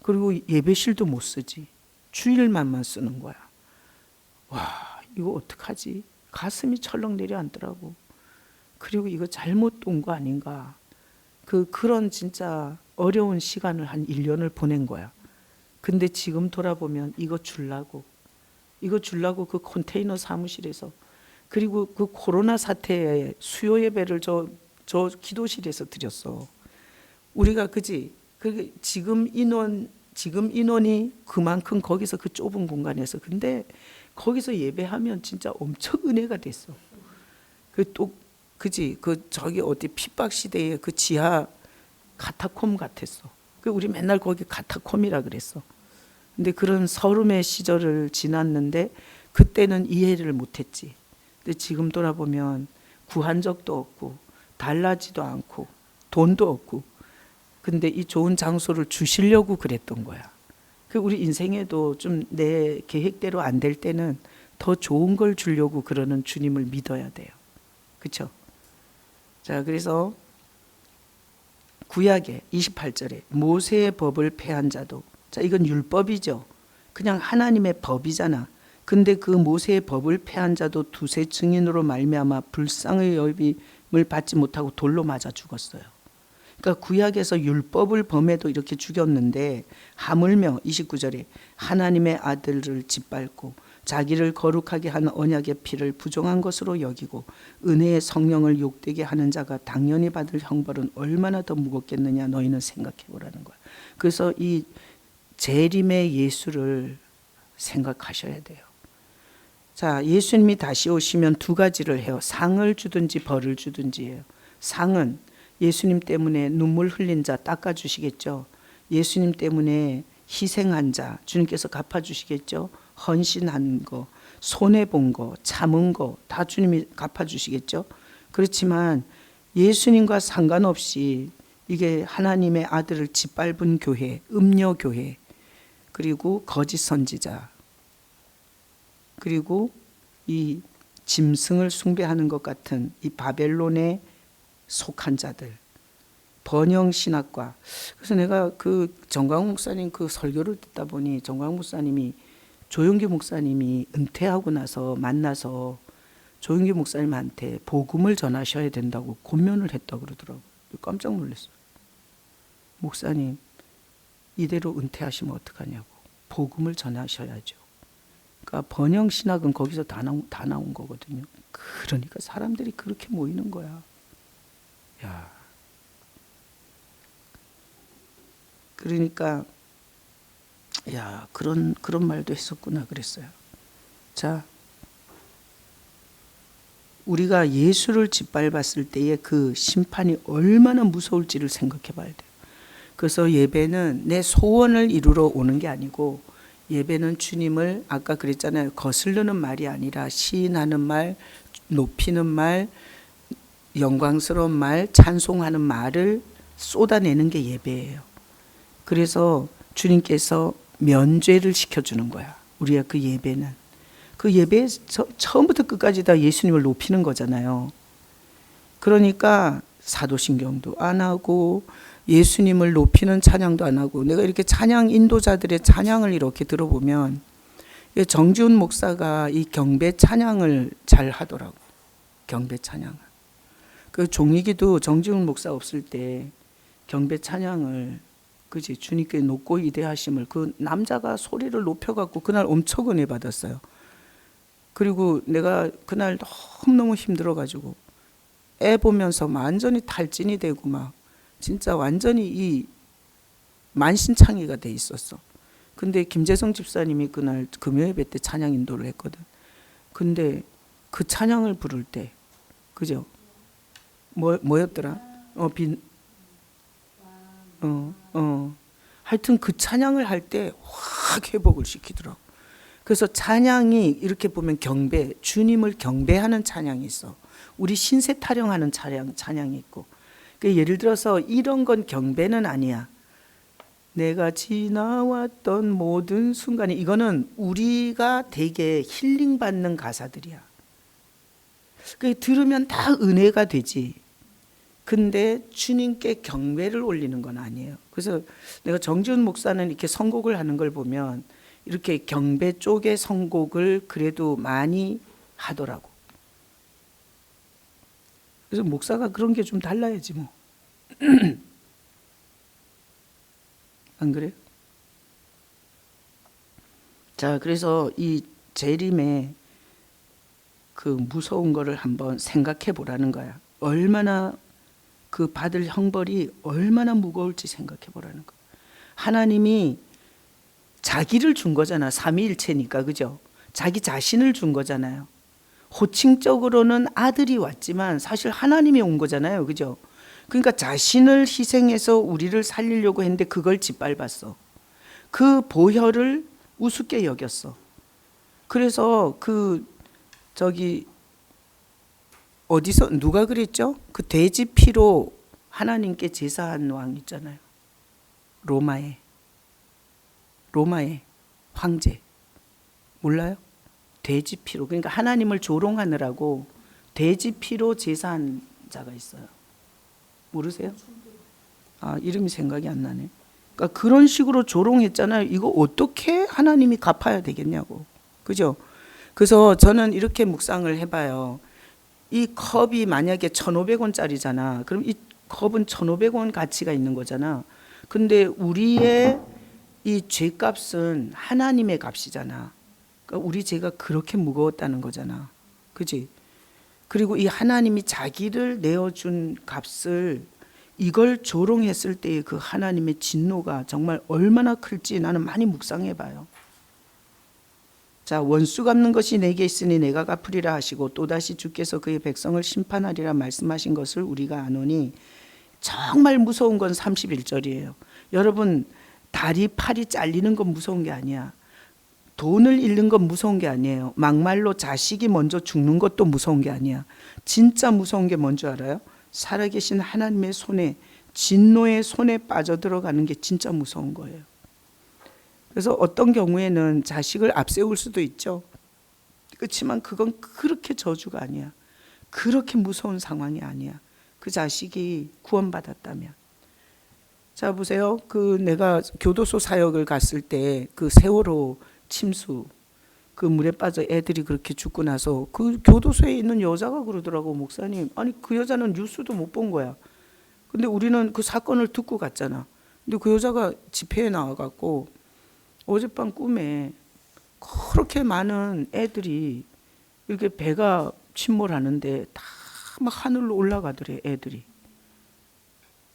그리고 예배실도 못 쓰지. 주일만만 쓰는 거야. 와, 이거 어떡하지? 가슴이 철렁 내려앉더라고. 그리고 이거 잘못 온 거 아닌가. 그런 진짜 어려운 시간을 한 1년을 보낸 거야. 근데 지금 돌아보면 이거 주려고 그 컨테이너 사무실에서, 그리고 그 코로나 사태에 수요 예배를 저 기도실에서 드렸어. 우리가 그지? 지금 인원이 그만큼 거기서 그 좁은 공간에서, 근데 거기서 예배하면 진짜 엄청 은혜가 됐어. 그지? 저기 어디 핍박 시대에 그 지하 카타콤 같았어. 우리 맨날 거기 카타콤이라 그랬어. 근데 그런 서름의 시절을 지났는데 그때는 이해를 못했지. 근데 지금 돌아보면 구한 적도 없고 달라지도 않고 돈도 없고, 근데 이 좋은 장소를 주시려고 그랬던 거야. 우리 인생에도 좀 내 계획대로 안 될 때는 더 좋은 걸 주려고 그러는 주님을 믿어야 돼요. 그렇죠? 자, 그래서 구약의 28절에 모세의 법을 폐한 자도, 자, 이건 율법이죠. 그냥 하나님의 법이잖아. 근데 그 모세의 법을 폐한 자도 두세 증인으로 말미암아 불쌍의 여김을 받지 못하고 돌로 맞아 죽었어요. 그러니까 구약에서 율법을 범해도 이렇게 죽였는데 하물며 29절에 하나님의 아들을 짓밟고 자기를 거룩하게 한 언약의 피를 부정한 것으로 여기고 은혜의 성령을 욕되게 하는 자가 당연히 받을 형벌은 얼마나 더 무겁겠느냐 너희는 생각해 보라는 거야. 그래서 이 재림의 예수를 생각하셔야 돼요. 자, 예수님이 다시 오시면 두 가지를 해요. 상을 주든지 벌을 주든지 해요. 상은 예수님 때문에 눈물 흘린 자 닦아주시겠죠. 예수님 때문에 희생한 자 주님께서 갚아주시겠죠. 헌신한 거, 손해본 거, 참은 거 다 주님이 갚아주시겠죠. 그렇지만 예수님과 상관없이 이게 하나님의 아들을 짓밟은 교회, 음녀교회, 그리고 거짓 선지자, 그리고 이 짐승을 숭배하는 것 같은 이 바벨론에 속한 자들, 번영신학과. 그래서 내가 그 정광훈 목사님 그 설교를 듣다 보니 정광훈 목사님이 조용기 목사님이 은퇴하고 나서 만나서 조용기 목사님한테 복음을 전하셔야 된다고 권면을 했다 그러더라고요. 깜짝 놀랐어요. 목사님, 이대로 은퇴하시면 어떡하냐고. 복음을 전하셔야죠. 그러니까 번영신학은 거기서 다 나온 거거든요. 그러니까 사람들이 그렇게 모이는 거야. 야, 그러니까 야, 그런 말도 했었구나 그랬어요. 자, 우리가 예수를 짓밟았을 때의 그 심판이 얼마나 무서울지를 생각해 봐야 돼요. 그래서 예배는 내 소원을 이루러 오는 게 아니고 예배는 주님을 아까 그랬잖아요. 거스르는 말이 아니라 시인하는 말, 높이는 말, 영광스러운 말, 찬송하는 말을 쏟아내는 게 예배예요. 그래서 주님께서 면죄를 시켜주는 거야. 우리가 그 예배는. 그 예배에 처음부터 끝까지 다 예수님을 높이는 거잖아요. 그러니까 사도신경도 안 하고 예수님을 높이는 찬양도 안 하고, 내가 이렇게 찬양 인도자들의 찬양을 이렇게 들어보면 정지훈 목사가 이 경배 찬양을 잘 하더라고. 경배 찬양을. 그 종이기도 정지훈 목사 없을 때 경배 찬양을, 그지, 주님께 높고 위대하심을, 그 남자가 소리를 높여갖고 그날 엄청 은혜 받았어요. 그리고 내가 그날 너무너무 힘들어가지고 애 보면서 완전히 탈진이 되고 막 진짜 완전히 이 만신창이가 돼 있었어. 근데 김재성 집사님이 그날 금요예배 때 찬양 인도를 했거든. 근데 그 찬양을 부를 때, 그죠? 뭐였더라? 하여튼 그 찬양을 할 때 확 회복을 시키더라고. 그래서 찬양이 이렇게 보면 경배, 주님을 경배하는 찬양이 있어. 우리 신세 타령하는 찬양이 있고. 그러니까 예를 들어서 이런 건 경배는 아니야. 내가 지나왔던 모든 순간이, 이거는 우리가 되게 힐링받는 가사들이야. 들으면 다 은혜가 되지. 근데 주님께 경배를 올리는 건 아니에요. 그래서 내가 정지훈 목사는 이렇게 선곡을 하는 걸 보면 이렇게 경배 쪽의 선곡을 그래도 많이 하더라고. 그래서 목사가 그런 게 좀 달라야지 뭐. 안 그래요? 자, 그래서 이 재림의 그 무서운 거를 한번 생각해 보라는 거야. 얼마나 그 받을 형벌이 얼마나 무거울지 생각해 보라는 거야. 하나님이 자기를 준 거잖아. 삼위일체니까, 그죠? 자기 자신을 준 거잖아요. 호칭적으로는 아들이 왔지만 사실 하나님이 온 거잖아요, 그죠? 그러니까 자신을 희생해서 우리를 살리려고 했는데 그걸 짓밟았어. 그 보혈을 우습게 여겼어. 그래서 어디서 누가 그랬죠? 그 돼지 피로 하나님께 제사한 왕 있잖아요. 로마의 황제. 몰라요? 돼지 피로. 그러니까 하나님을 조롱하느라고 돼지 피로 제사한 자가 있어요. 모르세요? 아, 이름이 생각이 안 나네. 그러니까 그런 식으로 조롱했잖아요. 이거 어떻게 하나님이 갚아야 되겠냐고. 그죠? 그래서 저는 이렇게 묵상을 해봐요. 이 컵이 만약에 1,500원짜리잖아. 그럼 이 컵은 1,500원 가치가 있는 거잖아. 근데 우리의 이 죄값은 하나님의 값이잖아. 그러니까 우리 죄가 그렇게 무거웠다는 거잖아. 그지? 그리고 이 하나님이 자기를 내어준 값을, 이걸 조롱했을 때의 그 하나님의 진노가 정말 얼마나 클지 나는 많이 묵상해봐요. 자, 원수 갚는 것이 내게 있으니 내가 갚으리라 하시고 또다시 주께서 그의 백성을 심판하리라 말씀하신 것을 우리가 아노니, 정말 무서운 건 31절이에요. 여러분, 다리 팔이 잘리는 건 무서운 게 아니야. 돈을 잃는 건 무서운 게 아니에요. 막말로 자식이 먼저 죽는 것도 무서운 게 아니야. 진짜 무서운 게 뭔지 알아요? 살아계신 하나님의 손에, 진노의 손에 빠져들어가는 게 진짜 무서운 거예요. 그래서 어떤 경우에는 자식을 앞세울 수도 있죠. 그렇지만 그건 그렇게 저주가 아니야. 그렇게 무서운 상황이 아니야. 그 자식이 구원받았다면. 자, 보세요. 내가 교도소 사역을 갔을 때 그 세월호 침수, 그 물에 빠져 애들이 그렇게 죽고 나서 그 교도소에 있는 여자가 그러더라고. 목사님, 아니 그 여자는 뉴스도 못 본 거야. 근데 우리는 그 사건을 듣고 갔잖아. 근데 그 여자가 집회에 나와갖고 어젯밤 꿈에 그렇게 많은 애들이 이렇게 배가 침몰하는데 다 막 하늘로 올라가더래, 애들이.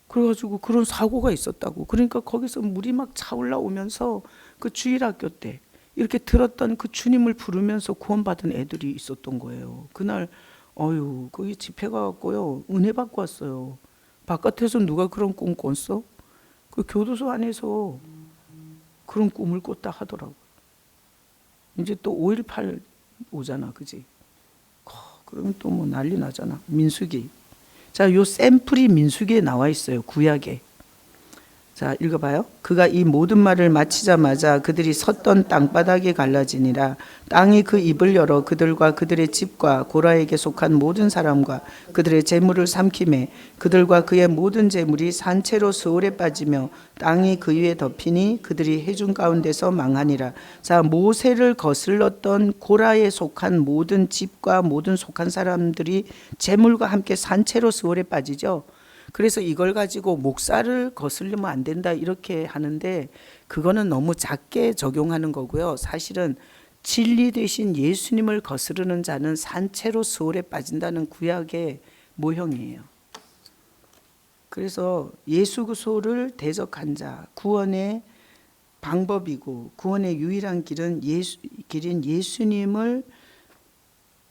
그래가지고 그런 사고가 있었다고. 그러니까 거기서 물이 막 차올라오면서 그 주일학교 때 이렇게 들었던 그 주님을 부르면서 구원받은 애들이 있었던 거예요. 그날 거기 집회 가갖고요, 은혜 받고 왔어요. 바깥에서 누가 그런 꿈 꿨어? 그 교도소 안에서 그런 꿈을 꿨다 하더라고. 이제 또 5.18 오잖아, 그지? 그러면 또 뭐 난리 나잖아. 민수기. 자, 요 샘플이 민수기에 나와 있어요. 구약에. 자, 읽어봐요. 그가 이 모든 말을 마치자마자 그들이 섰던 땅바닥이 갈라지니라. 땅이 그 입을 열어 그들과 그들의 집과 고라에게 속한 모든 사람과 그들의 재물을 삼키매 그들과 그의 모든 재물이 산채로 스올에 빠지며 땅이 그 위에 덮이니 그들이 해중 가운데서 망하니라. 자, 모세를 거슬렀던 고라에 속한 모든 집과 모든 속한 사람들이 재물과 함께 산채로 스올에 빠지죠. 그래서 이걸 가지고 목사를 거슬리면 안 된다 이렇게 하는데 그거는 너무 작게 적용하는 거고요. 사실은 진리 되신 예수님을 거스르는 자는 산채로 스올에 빠진다는 구약의 모형이에요. 그래서 예수 그리스도를 대적한 자, 구원의 방법이고 구원의 유일한 길인 예수님을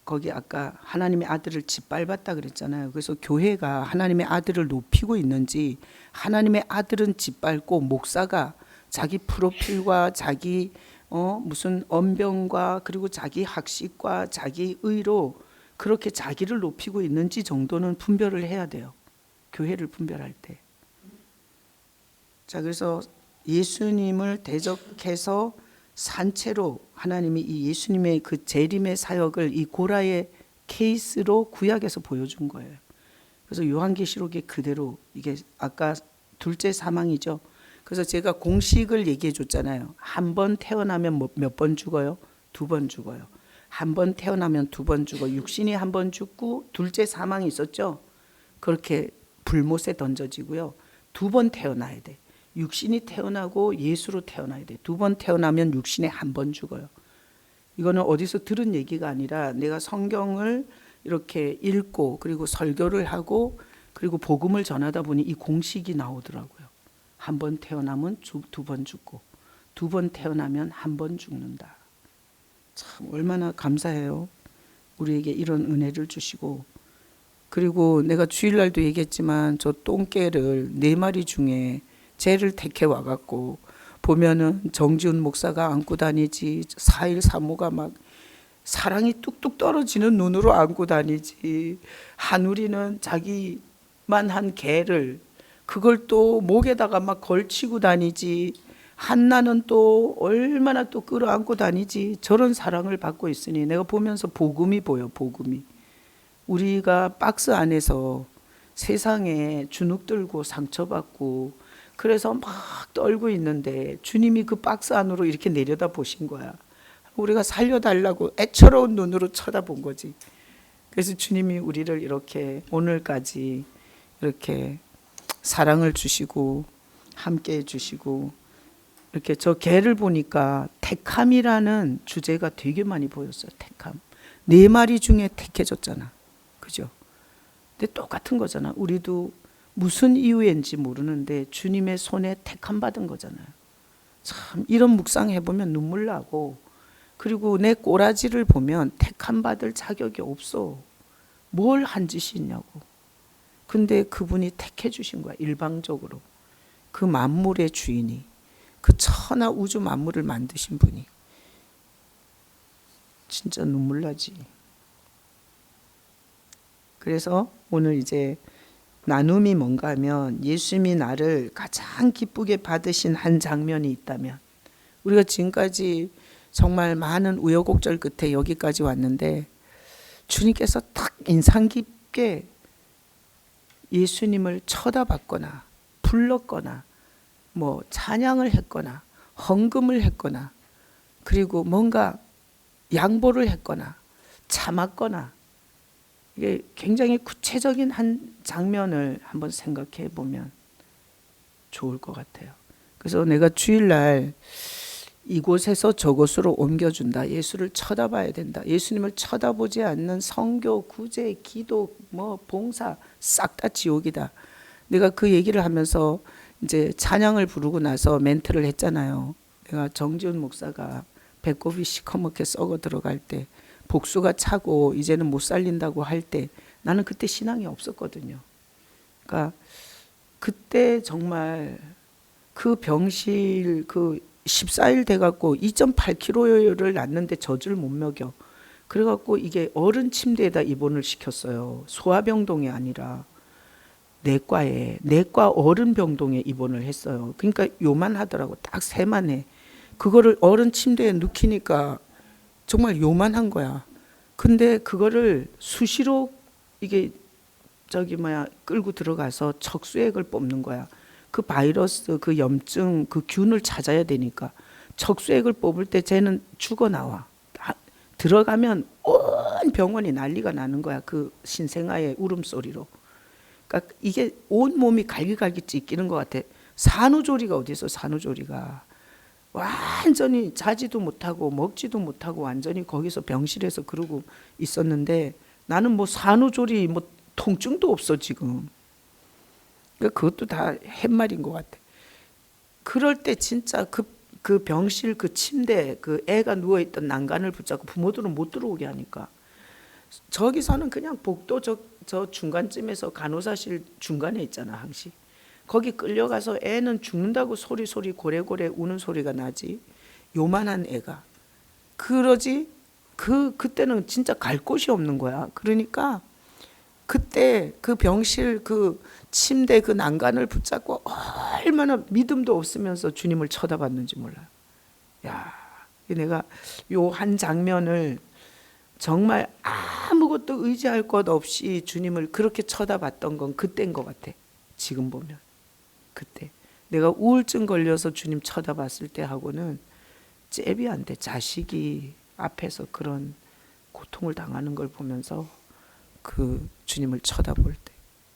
거기 아까 하나님의 아들을 짓밟았다 그랬잖아요. 그래서 교회가 하나님의 아들을 높이고 있는지 하나님의 아들은 짓밟고 목사가 자기 프로필과 자기 무슨 언변과 그리고 자기 학식과 자기 의로 그렇게 자기를 높이고 있는지 정도는 분별을 해야 돼요. 교회를 분별할 때. 자, 그래서 예수님을 대적해서 산채로 하나님이 이 예수님의 그 재림의 사역을 이 고라의 케이스로 구약에서 보여준 거예요. 그래서 요한계시록에 그대로 이게 아까 둘째 사망이죠. 그래서 제가 공식을 얘기해 줬잖아요. 한 번 태어나면 몇 번 죽어요? 2번 죽어요. 한 번 태어나면 2번 죽어. 육신이 한 번 죽고 둘째 사망이 있었죠. 그렇게 불못에 던져지고요. 2번 태어나야 돼. 육신이 태어나고 예수로 태어나야 돼. 2번 태어나면 육신에 한 번 죽어요. 이거는 어디서 들은 얘기가 아니라 내가 성경을 이렇게 읽고 그리고 설교를 하고 그리고 복음을 전하다 보니 이 공식이 나오더라고요. 한 번 태어나면 2번 죽고 2번 태어나면 한 번 죽는다. 참 얼마나 감사해요. 우리에게 이런 은혜를 주시고 그리고 내가 주일날도 얘기했지만 저 똥개를 4마리 중에 쟤를 택해 와갖고 보면은 정지훈 목사가 안고 다니지 4일 사모가 막 사랑이 뚝뚝 떨어지는 눈으로 안고 다니지 한우리는 자기만 한 개를 그걸 또 목에다가 막 걸치고 다니지 한나는 또 얼마나 또 끌어안고 다니지 저런 사랑을 받고 있으니 내가 보면서 복음이 보여. 복음이 우리가 박스 안에서 세상에 주눅 들고 상처받고 그래서 막 떨고 있는데 주님이 그 박스 안으로 이렇게 내려다 보신 거야. 우리가 살려달라고 애처로운 눈으로 쳐다본 거지. 그래서 주님이 우리를 이렇게 오늘까지 이렇게 사랑을 주시고 함께 해주시고 이렇게 저 개를 보니까 택함이라는 주제가 되게 많이 보였어요. 택함. 4마리 중에 택해졌잖아. 그죠? 근데 똑같은 거잖아. 우리도 무슨 이유인지 모르는데 주님의 손에 택함 받은 거잖아요. 참 이런 묵상 해보면 눈물 나고 그리고 내 꼬라지를 보면 택함 받을 자격이 없어. 뭘 한 짓이 있냐고. 근데 그분이 택해 주신 거야. 일방적으로. 그 만물의 주인이 그 천하 우주 만물을 만드신 분이 진짜 눈물 나지. 그래서 오늘 이제 나눔이 뭔가 하면 예수님이 나를 가장 기쁘게 받으신 한 장면이 있다면 우리가 지금까지 정말 많은 우여곡절 끝에 여기까지 왔는데 주님께서 딱 인상 깊게 예수님을 쳐다봤거나 불렀거나 뭐 찬양을 했거나 헌금을 했거나 그리고 뭔가 양보를 했거나 참았거나 이게 굉장히 구체적인 한 장면을 한번 생각해 보면 좋을 것 같아요. 그래서 내가 주일날 이곳에서 저곳으로 옮겨준다. 예수를 쳐다봐야 된다. 예수님을 쳐다보지 않는 성교, 구제, 기도, 뭐 봉사 싹 다 지옥이다. 내가 그 얘기를 하면서 이제 찬양을 부르고 나서 멘트를 했잖아요. 내가 정지훈 목사가 배꼽이 시커멓게 썩어 들어갈 때 복수가 차고 이제는 못 살린다고 할 때 나는 그때 신앙이 없었거든요. 그러니까 그때 정말 그 병실 그 14일 돼갖고 2.8kg를 낳는데 젖을 못 먹여. 그래갖고 이게 어른 침대에다 입원을 시켰어요. 소아병동이 아니라 내과 어른 병동에 입원을 했어요. 그러니까 요만하더라고. 딱 세만해. 그거를 어른 침대에 눕히니까 정말 요만한 거야. 근데 그거를 수시로 이게 끌고 들어가서 척수액을 뽑는 거야. 그 바이러스, 그 염증, 그 균을 찾아야 되니까 척수액을 뽑을 때 쟤는 죽어 나와. 들어가면 온 병원이 난리가 나는 거야. 그 신생아의 울음소리로. 그러니까 이게 온 몸이 갈기갈기 찢기는 것 같아. 산후조리가 어디 있어? 산후조리가 완전히 자지도 못하고 먹지도 못하고 완전히 거기서 병실에서 그러고 있었는데 나는 뭐 산후조리 뭐 통증도 없어 지금. 그러니까 그것도 다 햇말인 것 같아. 그럴 때 진짜 그 병실 그 침대 그 애가 누워있던 난간을 붙잡고 부모들은 못 들어오게 하니까 저기서는 그냥 복도 저 중간쯤에서 간호사실 중간에 있잖아 항시. 거기 끌려가서 애는 죽는다고 소리 고래고래 우는 소리가 나지. 요만한 애가. 그러지 그때는 진짜 갈 곳이 없는 거야. 그러니까 그때 그 병실 그 침대 그 난간을 붙잡고 얼마나 믿음도 없으면서 주님을 쳐다봤는지 몰라요. 야, 내가 요 한 장면을 정말 아무것도 의지할 것 없이 주님을 그렇게 쳐다봤던 건 그때인 것 같아. 지금 보면 그때 내가 우울증 걸려서 주님 쳐다봤을 때 하고는 잽이 안 돼. 자식이 앞에서 그런 고통을 당하는 걸 보면서 그 주님을 쳐다볼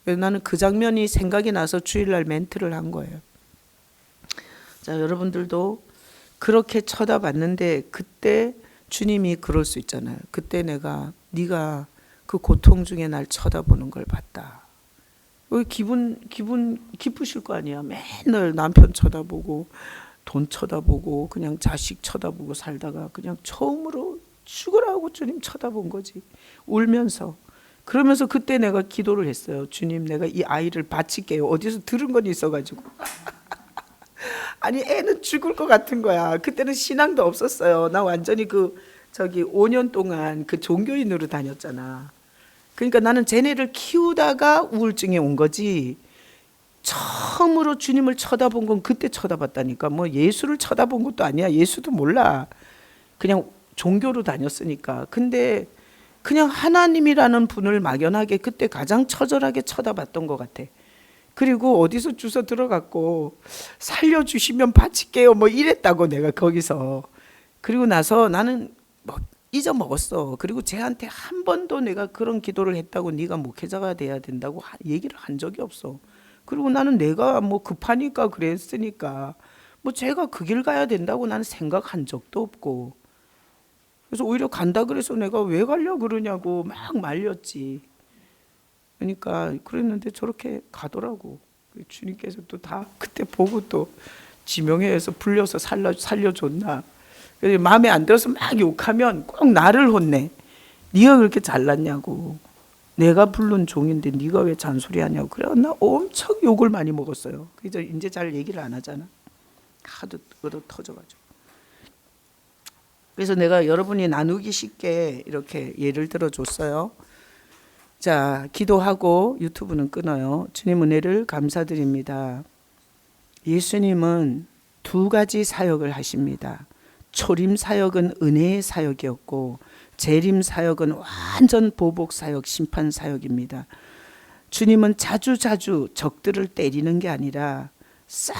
때 나는 그 장면이 생각이 나서 주일날 멘트를 한 거예요. 자, 여러분들도 그렇게 쳐다봤는데 그때 주님이 그럴 수 있잖아요. 그때 네가 그 고통 중에 날 쳐다보는 걸 봤다. 기분 기쁘실 거 아니야. 맨날 남편 쳐다보고 돈 쳐다보고 그냥 자식 쳐다보고 살다가 그냥 처음으로 죽으라고 주님 쳐다본 거지. 울면서. 그러면서 그때 내가 기도를 했어요. 주님, 내가 이 아이를 바칠게요. 어디서 들은 건 있어가지고. 아니 애는 죽을 것 같은 거야. 그때는 신앙도 없었어요. 나 완전히 5년 동안 그 종교인으로 다녔잖아. 그러니까 나는 쟤네를 키우다가 우울증이 온 거지. 처음으로 주님을 쳐다본 건 그때 쳐다봤다니까. 뭐 예수를 쳐다본 것도 아니야. 예수도 몰라. 그냥 종교로 다녔으니까. 근데 그냥 하나님이라는 분을 막연하게 그때 가장 처절하게 쳐다봤던 것 같아. 그리고 어디서 주워 들어갔고 살려주시면 바칠게요 뭐 이랬다고 내가 거기서. 그리고 나서 나는 뭐 잊어먹었어. 그리고 쟤한테 한 번도 내가 그런 기도를 했다고 네가 목회자가 돼야 된다고 얘기를 한 적이 없어. 그리고 나는 내가 뭐 급하니까 그랬으니까 뭐 쟤가 그 길 가야 된다고 나는 생각한 적도 없고. 그래서 오히려 간다 그래서 내가 왜 가려고 그러냐고 막 말렸지. 그러니까 그랬는데 저렇게 가더라고. 주님께서 또 다 그때 보고 또 지명회에서 불려서 살려줬나. 그래서 마음에 안 들어서 막 욕하면 꼭 나를 혼내. 네가 그렇게 잘났냐고. 내가 부른 종인데 네가 왜 잔소리하냐고. 그래 나 엄청 욕을 많이 먹었어요. 그래서 이제 잘 얘기를 안 하잖아. 하도 얻어 터져가지고. 그래서 내가 여러분이 나누기 쉽게 이렇게 예를 들어줬어요. 자, 기도하고 유튜브는 끊어요. 주님 은혜를 감사드립니다. 예수님은 두 가지 사역을 하십니다. 초림 사역은 은혜의 사역이었고 재림 사역은 완전 보복 사역, 심판 사역입니다. 주님은 자주 적들을 때리는 게 아니라 싹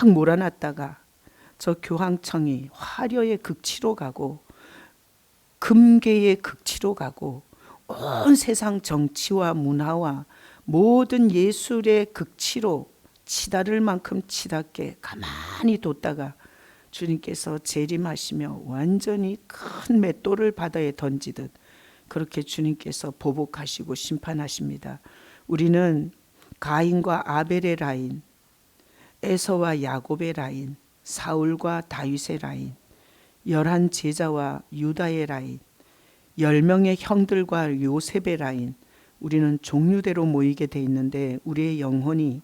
몰아놨다가 저 교황청이 화려의 극치로 가고 금계의 극치로 가고 온 세상 정치와 문화와 모든 예술의 극치로 치달을 만큼 치닫게 가만히 뒀다가 주님께서 재림하시며 완전히 큰 맷돌을 바다에 던지듯 그렇게 주님께서 보복하시고 심판하십니다. 우리는 가인과 아벨의 라인, 에서와 야곱의 라인, 사울과 다윗의 라인, 11 제자와 유다의 라인, 10명의 형들과 요셉의 라인, 우리는 종류대로 모이게 돼 있는데 우리의 영혼이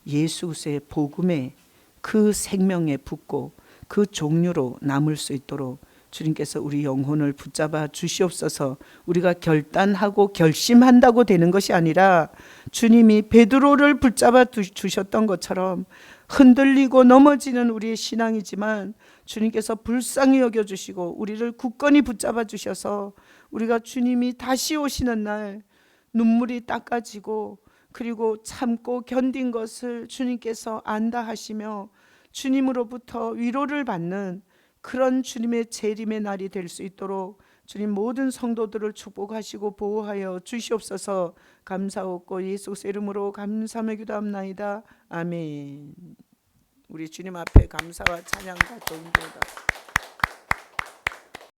예수의 복음에 그 생명에 붙고 그 종류로 남을 수 있도록 주님께서 우리 영혼을 붙잡아 주시옵소서. 우리가 결단하고 결심한다고 되는 것이 아니라 주님이 베드로를 붙잡아 주셨던 것처럼 흔들리고 넘어지는 우리의 신앙이지만 주님께서 불쌍히 여겨주시고 우리를 굳건히 붙잡아 주셔서 우리가 주님이 다시 오시는 날 눈물이 닦아지고 그리고 참고 견딘 것을 주님께서 안다 하시며 주님으로부터 위로를 받는 그런 주님의 재림의 날이 될 수 있도록 주님 모든 성도들을 축복하시고 보호하여 주시옵소서. 감사하고 예수 그리스도의 이름으로 감사하며 기도합나이다. 아멘. 우리 주님 앞에 감사와 찬양과 존귀가